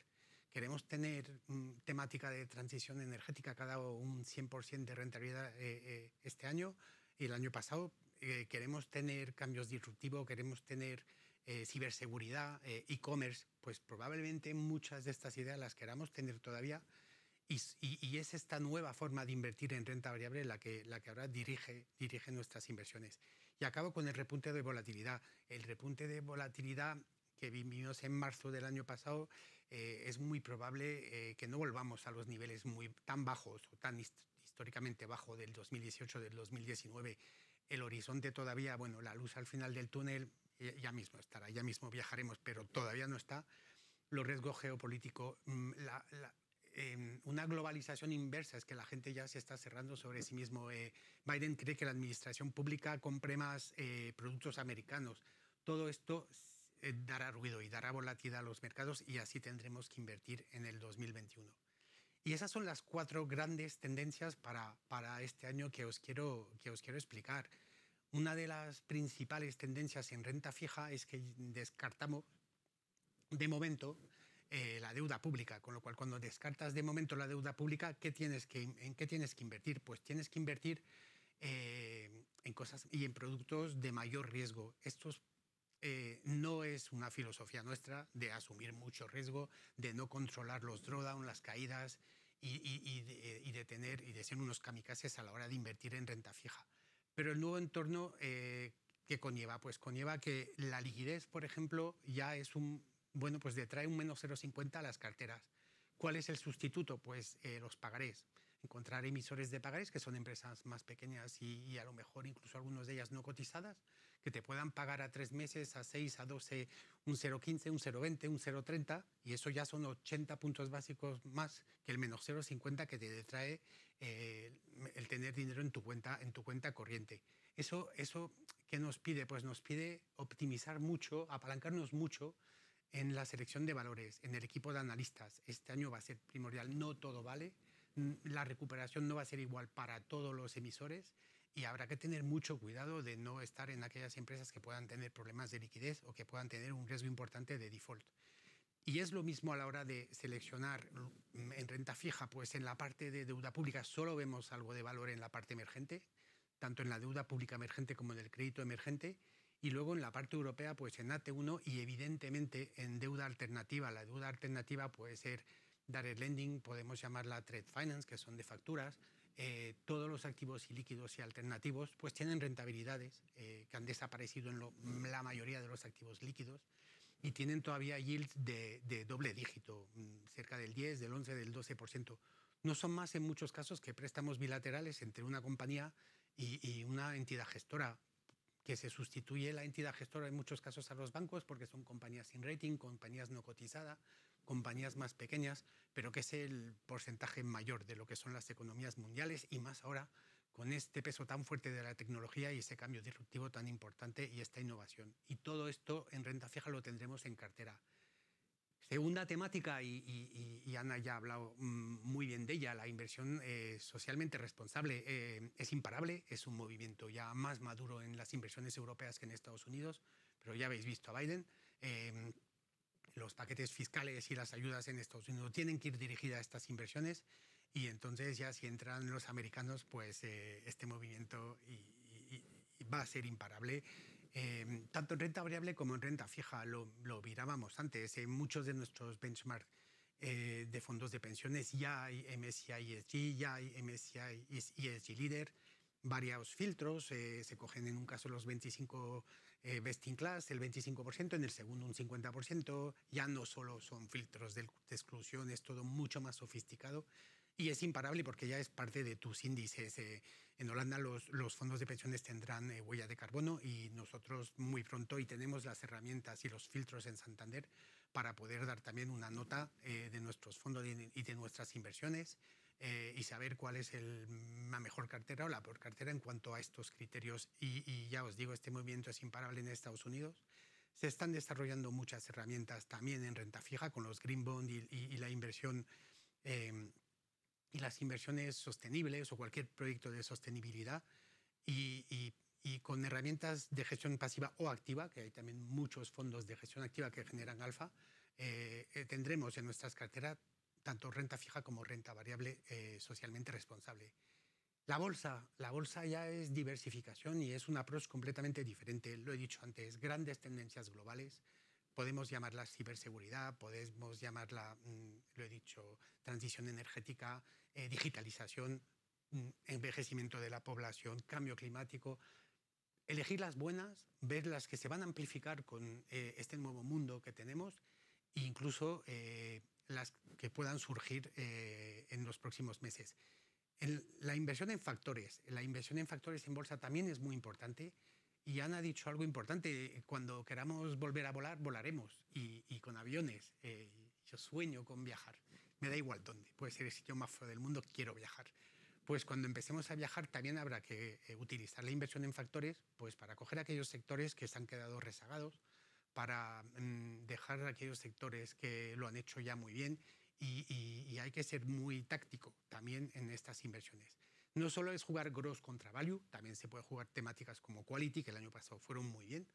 Queremos tener temática de transición energética que ha dado un 100% de rentabilidad este año y el año pasado. Queremos tener cambios disruptivos, queremos tener ciberseguridad, e-commerce, pues probablemente muchas de estas ideas las queramos tener todavía. Y es esta nueva forma de invertir en renta variable la que ahora dirige nuestras inversiones. Y acabo con el repunte de volatilidad. El repunte de volatilidad que vivimos en marzo del año pasado, es muy probable que no volvamos a los niveles tan bajos o tan históricamente bajos del 2018, del 2019. El horizonte todavía, bueno, la luz al final del túnel ya mismo estará, ya mismo viajaremos, pero todavía no está. Los riesgos geopolíticos, una globalización inversa, es que la gente ya se está cerrando sobre sí mismo. Biden cree que la administración pública compre más productos americanos. Todo esto dará ruido y dará volatilidad a los mercados y así tendremos que invertir en el 2021. Y esas son las 4 grandes tendencias para este año que os quiero explicar. Una de las principales tendencias en renta fija es que descartamos de momento la deuda pública, con lo cual cuando descartas de momento la deuda pública, ¿en qué tienes que invertir? Pues tienes que invertir en cosas y en productos de mayor riesgo. Estos no es una filosofía nuestra de asumir mucho riesgo, de no controlar los drawdown, las caídas y de ser unos kamikazes a la hora de invertir en renta fija. Pero el nuevo entorno que conlleva, pues conlleva que la liquidez, por ejemplo, ya es pues detrae un menos 0,50 a las carteras. ¿Cuál es el sustituto? Pues los pagarés. Encontrar emisores de pagarés, que son empresas más pequeñas y a lo mejor incluso algunas de ellas no cotizadas, que te puedan pagar a 3 meses, a 6, a 12, un 0,15, un 0,20, un 0,30, y eso ya son 80 puntos básicos más que el menos 0,50 que te detrae el tener dinero en tu cuenta corriente. ¿Eso qué nos pide? Pues nos pide optimizar mucho, apalancarnos mucho en la selección de valores, en el equipo de analistas. Este año va a ser primordial, no todo vale. La recuperación no va a ser igual para todos los emisores y habrá que tener mucho cuidado de no estar en aquellas empresas que puedan tener problemas de liquidez o que puedan tener un riesgo importante de default. Y es lo mismo a la hora de seleccionar en renta fija, pues en la parte de deuda pública solo vemos algo de valor en la parte emergente, tanto en la deuda pública emergente como en el crédito emergente, y luego en la parte europea, pues en AT1 y evidentemente en deuda alternativa. La deuda alternativa puede ser direct lending, podemos llamarla trade finance, que son de facturas. Todos los activos ilíquidos y alternativos pues tienen rentabilidades que han desaparecido en la mayoría de los activos líquidos y tienen todavía yields de doble dígito, cerca del 10, del 11, del 12%. No son más en muchos casos que préstamos bilaterales entre una compañía y una entidad gestora, que se sustituye la entidad gestora en muchos casos a los bancos porque son compañías sin rating, compañías no cotizadas, compañías más pequeñas, pero que es el porcentaje mayor de lo que son las economías mundiales y más ahora con este peso tan fuerte de la tecnología y ese cambio disruptivo tan importante y esta innovación. Y todo esto en renta fija lo tendremos en cartera. Segunda temática, y Ana ya ha hablado muy bien de ella, la inversión socialmente responsable es imparable, es un movimiento ya más maduro en las inversiones europeas que en Estados Unidos, pero ya habéis visto a Biden. Los paquetes fiscales y las ayudas en Estados Unidos tienen que ir dirigidas a estas inversiones, y entonces ya si entran los americanos, pues este movimiento va a ser imparable. Tanto en renta variable como en renta fija, lo mirábamos antes. En muchos de nuestros benchmarks de fondos de pensiones ya hay MSCI ESG, ya hay MSCI ESG Leader, varios filtros, se cogen en un caso los 25 best in class, el 25%, en el segundo un 50%, ya no solo son filtros de exclusión, es todo mucho más sofisticado. Y es imparable porque ya es parte de tus índices. En Holanda los fondos de pensiones tendrán huella de carbono, y nosotros muy pronto, y tenemos las herramientas y los filtros en Santander para poder dar también una nota de nuestros fondos y de nuestras inversiones, y saber cuál es la mejor cartera o la peor cartera en cuanto a estos criterios. Y ya os digo, este movimiento es imparable en Estados Unidos. Se están desarrollando muchas herramientas también en renta fija con los green bond y la inversión y las inversiones sostenibles o cualquier proyecto de sostenibilidad, y con herramientas de gestión pasiva o activa, que hay también muchos fondos de gestión activa que generan alfa, tendremos en nuestras carteras tanto renta fija como renta variable socialmente responsable. La bolsa ya es diversificación y es un approach completamente diferente. Lo he dicho antes, grandes tendencias globales. Podemos llamarla ciberseguridad, podemos llamarla, lo he dicho, transición energética, digitalización, envejecimiento de la población, cambio climático. Elegir las buenas, ver las que se van a amplificar con este nuevo mundo que tenemos, e incluso las que puedan surgir en los próximos meses. La inversión en factores en bolsa también es muy importante. Y Ana ha dicho algo importante: cuando queramos volver a volar, volaremos, y con aviones. Yo sueño con viajar, me da igual dónde, puede ser el sitio más feo del mundo, quiero viajar. Pues cuando empecemos a viajar también habrá que utilizar la inversión en factores, pues para coger aquellos sectores que se han quedado rezagados, para dejar aquellos sectores que lo han hecho ya muy bien, y hay que ser muy táctico también en estas inversiones. No solo es jugar gross contra value, también se puede jugar temáticas como quality, que el año pasado fueron muy bien,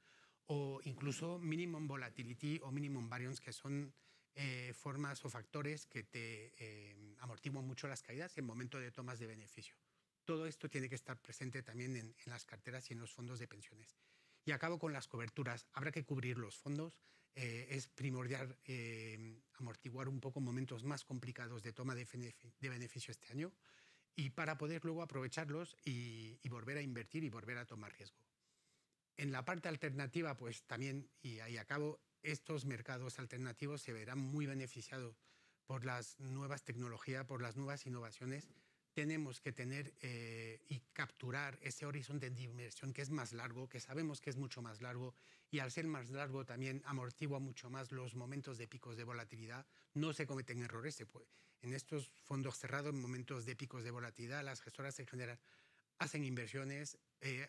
o incluso minimum volatility o minimum variance, que son formas o factores que te amortiguan mucho las caídas en momento de tomas de beneficio. Todo esto tiene que estar presente también en las carteras y en los fondos de pensiones. Y acabo con las coberturas. Habrá que cubrir los fondos. Es primordial amortiguar un poco momentos más complicados de toma de beneficio este año, y para poder luego aprovecharlos y volver a invertir y volver a tomar riesgo. En la parte alternativa, pues también, y ahí acabo, estos mercados alternativos se verán muy beneficiados por las nuevas tecnologías, por las nuevas innovaciones. Tenemos que tener y capturar ese horizonte de inversión que es más largo, que sabemos que es mucho más largo, y al ser más largo también amortigua mucho más los momentos de picos de volatilidad. No se cometen errores. En estos fondos cerrados, en momentos de picos de volatilidad, las gestoras en general hacen inversiones,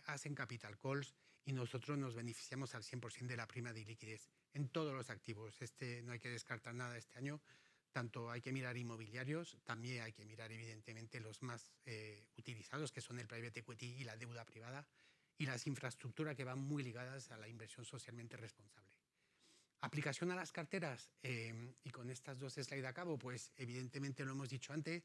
hacen capital calls, y nosotros nos beneficiamos al 100% de la prima de liquidez en todos los activos. No hay que descartar nada este año. Tanto hay que mirar inmobiliarios, también hay que mirar evidentemente los más utilizados, que son el private equity y la deuda privada, y las infraestructuras, que van muy ligadas a la inversión socialmente responsable. Aplicación a las carteras, y con estas dos slides a cabo, pues evidentemente lo hemos dicho antes,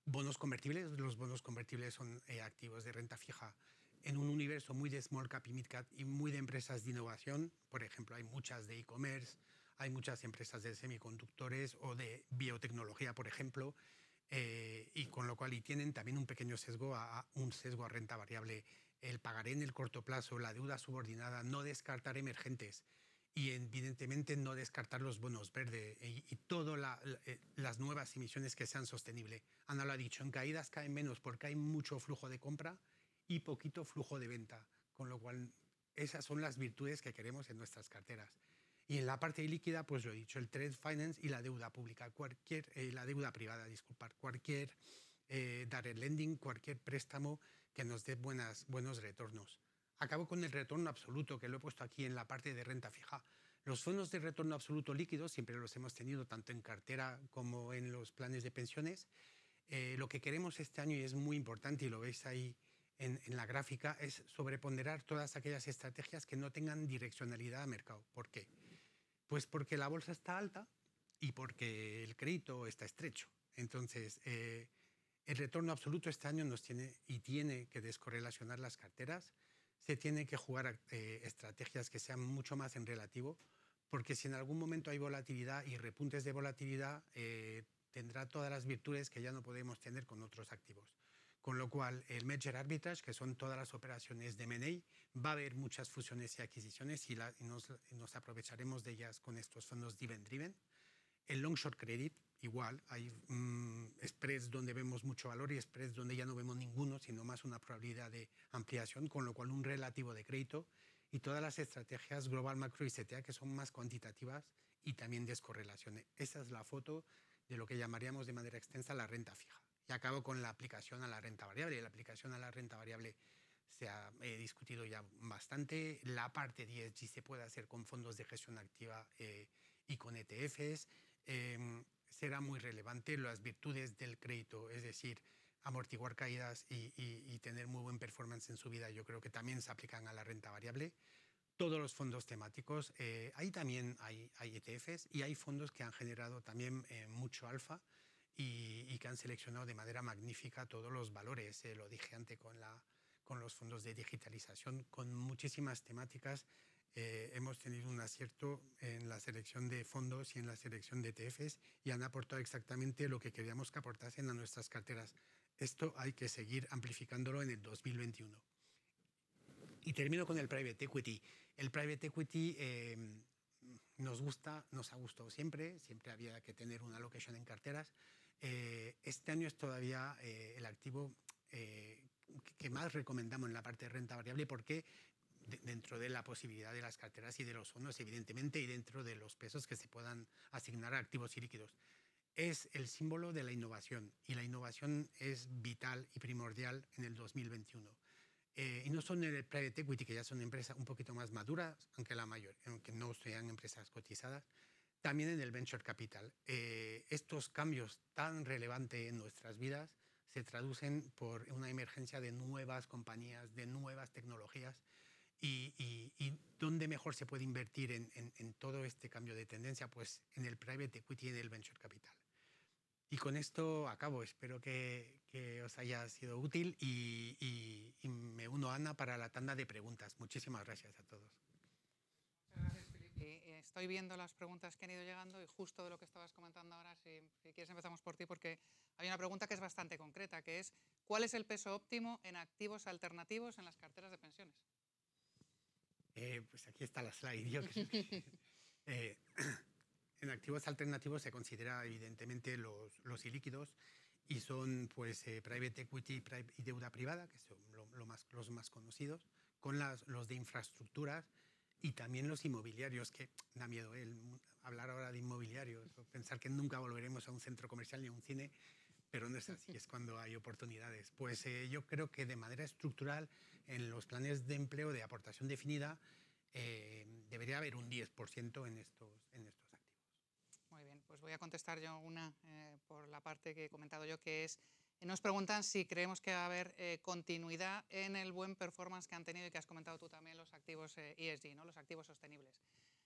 bonos convertibles. Los bonos convertibles son activos de renta fija en un universo muy de small cap y mid cap y muy de empresas de innovación. Por ejemplo, hay muchas de e-commerce, hay muchas empresas de semiconductores o de biotecnología, por ejemplo, y con lo cual tienen también un pequeño sesgo a renta variable. El pagaré en el corto plazo, la deuda subordinada, no descartar emergentes, y evidentemente no descartar los bonos verdes y todas las nuevas emisiones que sean sostenibles. Ana lo ha dicho, en caídas caen menos porque hay mucho flujo de compra y poquito flujo de venta, con lo cual esas son las virtudes que queremos en nuestras carteras. Y en la parte líquida, pues lo he dicho, el trade finance y la deuda pública, la deuda privada, cualquier direct lending, cualquier préstamo que nos dé buenos retornos. Acabo con el retorno absoluto, que lo he puesto aquí en la parte de renta fija. Los fondos de retorno absoluto líquidos siempre los hemos tenido tanto en cartera como en los planes de pensiones. Lo que queremos este año, y es muy importante, y lo veis ahí en la gráfica, es sobreponderar todas aquellas estrategias que no tengan direccionalidad a mercado. ¿Por qué? Pues porque la bolsa está alta y porque el crédito está estrecho. Entonces, el retorno absoluto este año nos tiene que descorrelacionar las carteras. Se tiene que jugar estrategias que sean mucho más en relativo, porque si en algún momento hay volatilidad y repuntes de volatilidad, tendrá todas las virtudes que ya no podemos tener con otros activos. Con lo cual, el Merger Arbitrage, que son todas las operaciones de M&A, va a haber muchas fusiones y adquisiciones y nos aprovecharemos de ellas con estos fondos Dividend-Driven. El Long Short Credit, igual, hay spreads donde vemos mucho valor y spreads donde ya no vemos ninguno, sino más una probabilidad de ampliación, con lo cual un relativo de crédito, y todas las estrategias Global Macro y CTA, que son más cuantitativas y también descorrelación. Esa es la foto de lo que llamaríamos de manera extensa la renta fija. Y acabo con la aplicación a la renta variable. La aplicación a la renta variable se ha discutido ya bastante. La parte de ESG se puede hacer con fondos de gestión activa y con ETFs. Será muy relevante las virtudes del crédito, es decir, amortiguar caídas y tener muy buen performance en su vida. Yo creo que también se aplican a la renta variable. Todos los fondos temáticos, ahí también hay ETFs y hay fondos que han generado también mucho alfa y que han seleccionado de manera magnífica todos los valores. Lo dije antes con los fondos de digitalización, con muchísimas temáticas. Hemos tenido un acierto en la selección de fondos y en la selección de ETFs y han aportado exactamente lo que queríamos que aportasen a nuestras carteras. Esto hay que seguir amplificándolo en el 2021. Y termino con el Private Equity. El Private Equity nos ha gustado siempre había que tener una allocation en carteras. Este año es todavía el activo que más recomendamos en la parte de renta variable porque dentro de la posibilidad de las carteras y de los fondos, evidentemente, y dentro de los pesos que se puedan asignar a activos y líquidos. Es el símbolo de la innovación y la innovación es vital y primordial en el 2021. Y no son en el private equity, que ya son empresas un poquito más maduras, aunque no sean empresas cotizadas, también en el venture capital. Estos cambios tan relevantes en nuestras vidas se traducen por una emergencia de nuevas compañías, de nuevas tecnologías, y ¿dónde mejor se puede invertir en todo este cambio de tendencia? Pues en el private equity y en el venture capital. Y con esto acabo. Espero que os haya sido útil y me uno a Ana para la tanda de preguntas. Muchísimas gracias a todos. Muchas gracias, Filipe. Estoy viendo las preguntas que han ido llegando y justo de lo que estabas comentando ahora, si quieres empezamos por ti, porque hay una pregunta que es bastante concreta, que es ¿cuál es el peso óptimo en activos alternativos en las carteras de pensiones? Pues aquí está la slide. Yo creo que, en activos alternativos se considera evidentemente los ilíquidos y son pues private equity y deuda privada, que son los más conocidos, con los de infraestructuras y también los inmobiliarios, que da miedo hablar ahora de inmobiliarios, o pensar que nunca volveremos a un centro comercial ni a un cine, pero no es así, es cuando hay oportunidades. Pues yo creo que de manera estructural en los planes de empleo de aportación definida debería haber un 10% en estos activos. Muy bien, pues voy a contestar yo una por la parte que he comentado yo, que es, nos preguntan si creemos que va a haber continuidad en el buen performance que han tenido y que has comentado tú también los activos ESG, ¿no? Los activos sostenibles.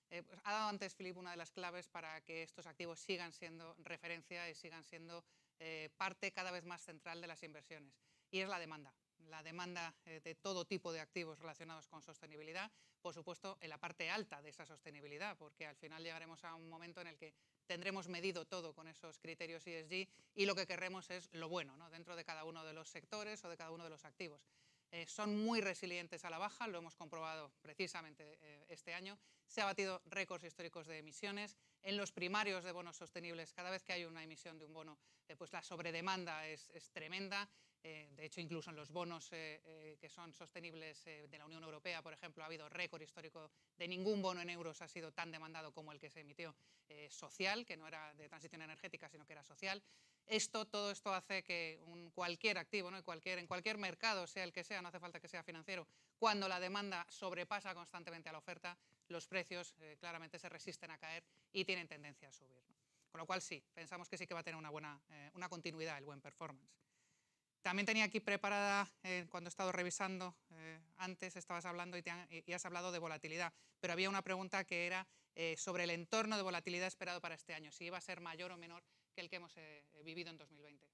Pues ha dado antes, Filipe, una de las claves para que estos activos sigan siendo referencia y sigan siendo parte cada vez más central de las inversiones, y es la demanda. La demanda de todo tipo de activos relacionados con sostenibilidad, por supuesto, en la parte alta de esa sostenibilidad, porque al final llegaremos a un momento en el que tendremos medido todo con esos criterios ESG y lo que querremos es lo bueno, ¿no? Dentro de cada uno de los sectores o de cada uno de los activos. Son muy resilientes a la baja, lo hemos comprobado precisamente este año. Se ha batido récords históricos de emisiones. En los primarios de bonos sostenibles, cada vez que hay una emisión de un bono, pues la sobredemanda es tremenda. De hecho, incluso en los bonos que son sostenibles de la Unión Europea, por ejemplo, ha habido récord histórico de ningún bono en euros ha sido tan demandado como el que se emitió social, que no era de transición energética, sino que era social. Todo esto hace que cualquier activo, ¿no? en cualquier mercado, sea el que sea, no hace falta que sea financiero, cuando la demanda sobrepasa constantemente a la oferta, los precios claramente se resisten a caer y tienen tendencia a subir, ¿no? Con lo cual sí, pensamos que sí que va a tener una continuidad el buen performance. También tenía aquí preparada, cuando he estado revisando, antes estabas hablando y has hablado de volatilidad, pero había una pregunta que era sobre el entorno de volatilidad esperado para este año, si iba a ser mayor o menor que el que hemos vivido en 2020.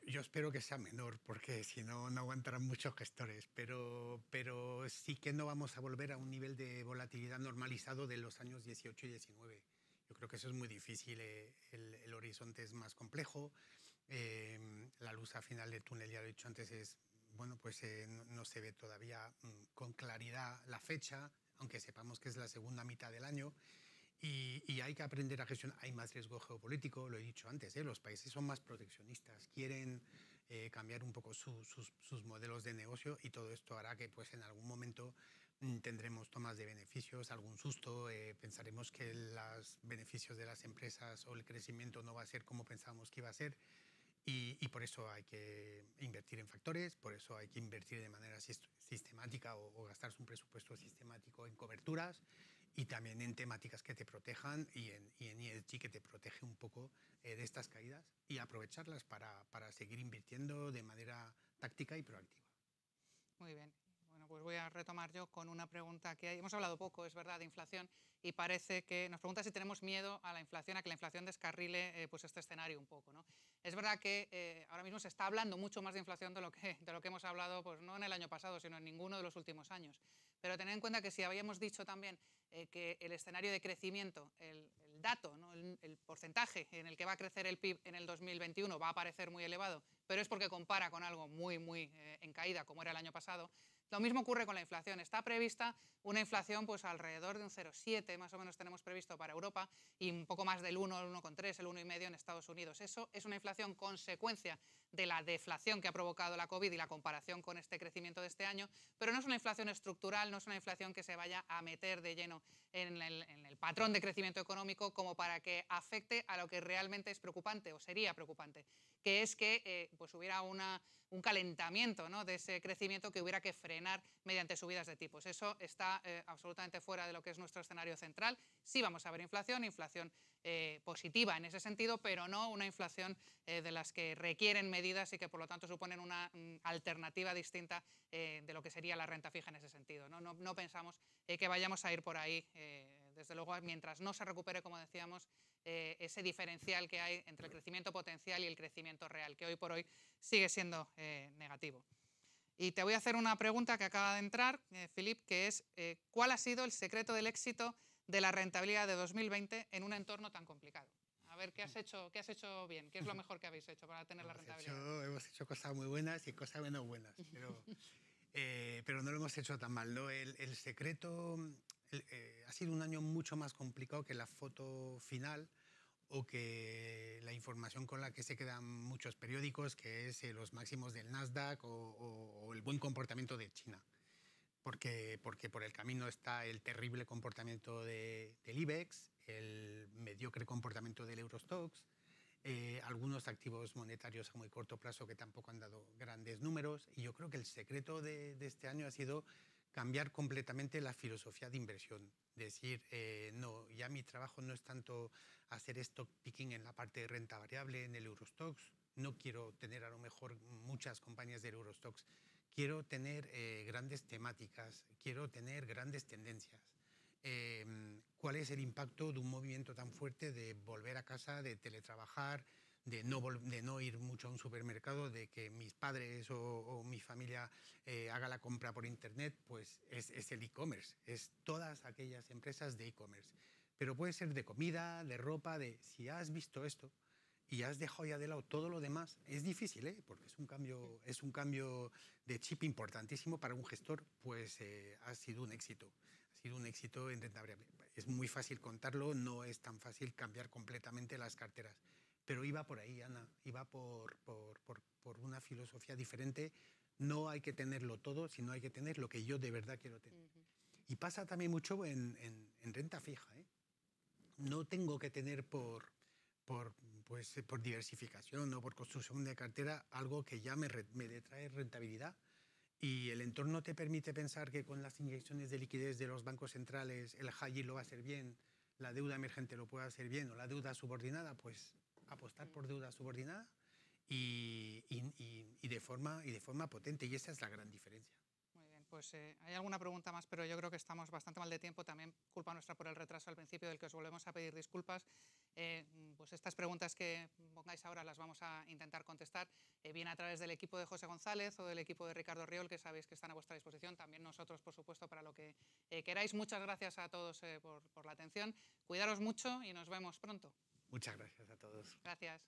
Yo espero que sea menor, porque si no, no aguantarán muchos gestores, pero sí que no vamos a volver a un nivel de volatilidad normalizado de los años 18 y 19. Yo creo que eso es muy difícil, el horizonte es más complejo, la luz al final del túnel, ya lo he dicho antes, bueno, pues no se ve todavía con claridad la fecha, aunque sepamos que es la segunda mitad del año. Y hay que aprender a gestionar. Hay más riesgo geopolítico, lo he dicho antes, los países son más proteccionistas, quieren cambiar un poco sus modelos de negocio, y todo esto hará que pues, en algún momento tendremos tomas de beneficios, algún susto, pensaremos que los beneficios de las empresas o el crecimiento no va a ser como pensábamos que iba a ser. Y por eso hay que invertir en factores, por eso hay que invertir de manera sistemática o gastarse un presupuesto sistemático en coberturas, y también en temáticas que te protejan, y en ESG, que te protege un poco de estas caídas, y aprovecharlas para seguir invirtiendo de manera táctica y proactiva. Muy bien. Bueno, pues voy a retomar yo con una pregunta que hemos hablado poco, es verdad, de inflación, y parece que nos pregunta si tenemos miedo a la inflación, a que la inflación descarrile pues este escenario un poco, ¿no? Es verdad que ahora mismo se está hablando mucho más de inflación de lo que hemos hablado, pues no en el año pasado, sino en ninguno de los últimos años. Pero tened en cuenta que si habíamos dicho también que el escenario de crecimiento, el dato, ¿no? el porcentaje en el que va a crecer el PIB en el 2021 va a parecer muy elevado, pero es porque compara con algo muy en caída, como era el año pasado. Lo mismo ocurre con la inflación. Está prevista una inflación pues alrededor de un 0,7, más o menos tenemos previsto para Europa, y un poco más del 1, el 1,3, el 1,5 en Estados Unidos. Eso es una inflación consecuencia de la deflación que ha provocado la COVID y la comparación con este crecimiento de este año, pero no es una inflación estructural, no es una inflación que se vaya a meter de lleno en el patrón de crecimiento económico como para que afecte a lo que realmente es preocupante o sería preocupante, que es que pues hubiera un calentamiento, ¿no? de ese crecimiento que hubiera que frenar mediante subidas de tipos. Eso está absolutamente fuera de lo que es nuestro escenario central. Sí vamos a ver inflación positiva en ese sentido, pero no una inflación de las que requieren medidas y que por lo tanto suponen una alternativa distinta de lo que sería la renta fija en ese sentido. No pensamos que vayamos a ir por ahí, desde luego, mientras no se recupere, como decíamos, ese diferencial que hay entre el crecimiento potencial y el crecimiento real, que hoy por hoy sigue siendo negativo. Y te voy a hacer una pregunta que acaba de entrar, Philippe, que es ¿cuál ha sido el secreto del éxito de la rentabilidad de 2020 en un entorno tan complicado? A ver, ¿qué has hecho bien? ¿Qué es lo mejor que habéis hecho para tener la rentabilidad? Hemos hecho cosas muy buenas y cosas menos buenas, pero no lo hemos hecho tan mal, ¿no? El secreto ha sido un año mucho más complicado que la foto final o que la información con la que se quedan muchos periódicos, que es los máximos del Nasdaq o el buen comportamiento de China. Porque por el camino está el terrible comportamiento del IBEX, el mediocre comportamiento del Eurostoxx, algunos activos monetarios a muy corto plazo que tampoco han dado grandes números. Y yo creo que el secreto de este año ha sido cambiar completamente la filosofía de inversión. Decir, no, ya mi trabajo no es tanto hacer stock picking en la parte de renta variable en el Eurostoxx, no quiero tener a lo mejor muchas compañías del Eurostoxx, quiero tener grandes temáticas, quiero tener grandes tendencias. ¿Cuál es el impacto de un movimiento tan fuerte de volver a casa, de teletrabajar, de no ir mucho a un supermercado, de que mis padres o mi familia haga la compra por internet? Pues es el e-commerce, es todas aquellas empresas de e-commerce. Pero puede ser de comida, de ropa, si has visto esto y has dejado ya de lado todo lo demás, es difícil, porque es un cambio de chip importantísimo para un gestor, pues ha sido un éxito. Ha sido un éxito en renta variable. Es muy fácil contarlo, no es tan fácil cambiar completamente las carteras. pero iba por ahí, Ana, iba por una filosofía diferente. No hay que tenerlo todo, sino hay que tener lo que yo de verdad quiero tener. Y pasa también mucho en renta fija, ¿eh? No tengo que tener por diversificación o por construcción de cartera algo que ya me trae rentabilidad, y el entorno te permite pensar que con las inyecciones de liquidez de los bancos centrales el high yield lo va a hacer bien, la deuda emergente lo puede hacer bien, o la deuda subordinada, pues apostar por deuda subordinada y de forma potente, y esa es la gran diferencia. Muy bien, pues hay alguna pregunta más, pero yo creo que estamos bastante mal de tiempo, también culpa nuestra por el retraso al principio, del que os volvemos a pedir disculpas. Pues estas preguntas que pongáis ahora las vamos a intentar contestar, bien a través del equipo de José González o del equipo de Ricardo Riol, que sabéis que están a vuestra disposición, también nosotros, por supuesto, para lo que queráis. Muchas gracias a todos por la atención, cuidaros mucho y nos vemos pronto. Muchas gracias a todos. Gracias.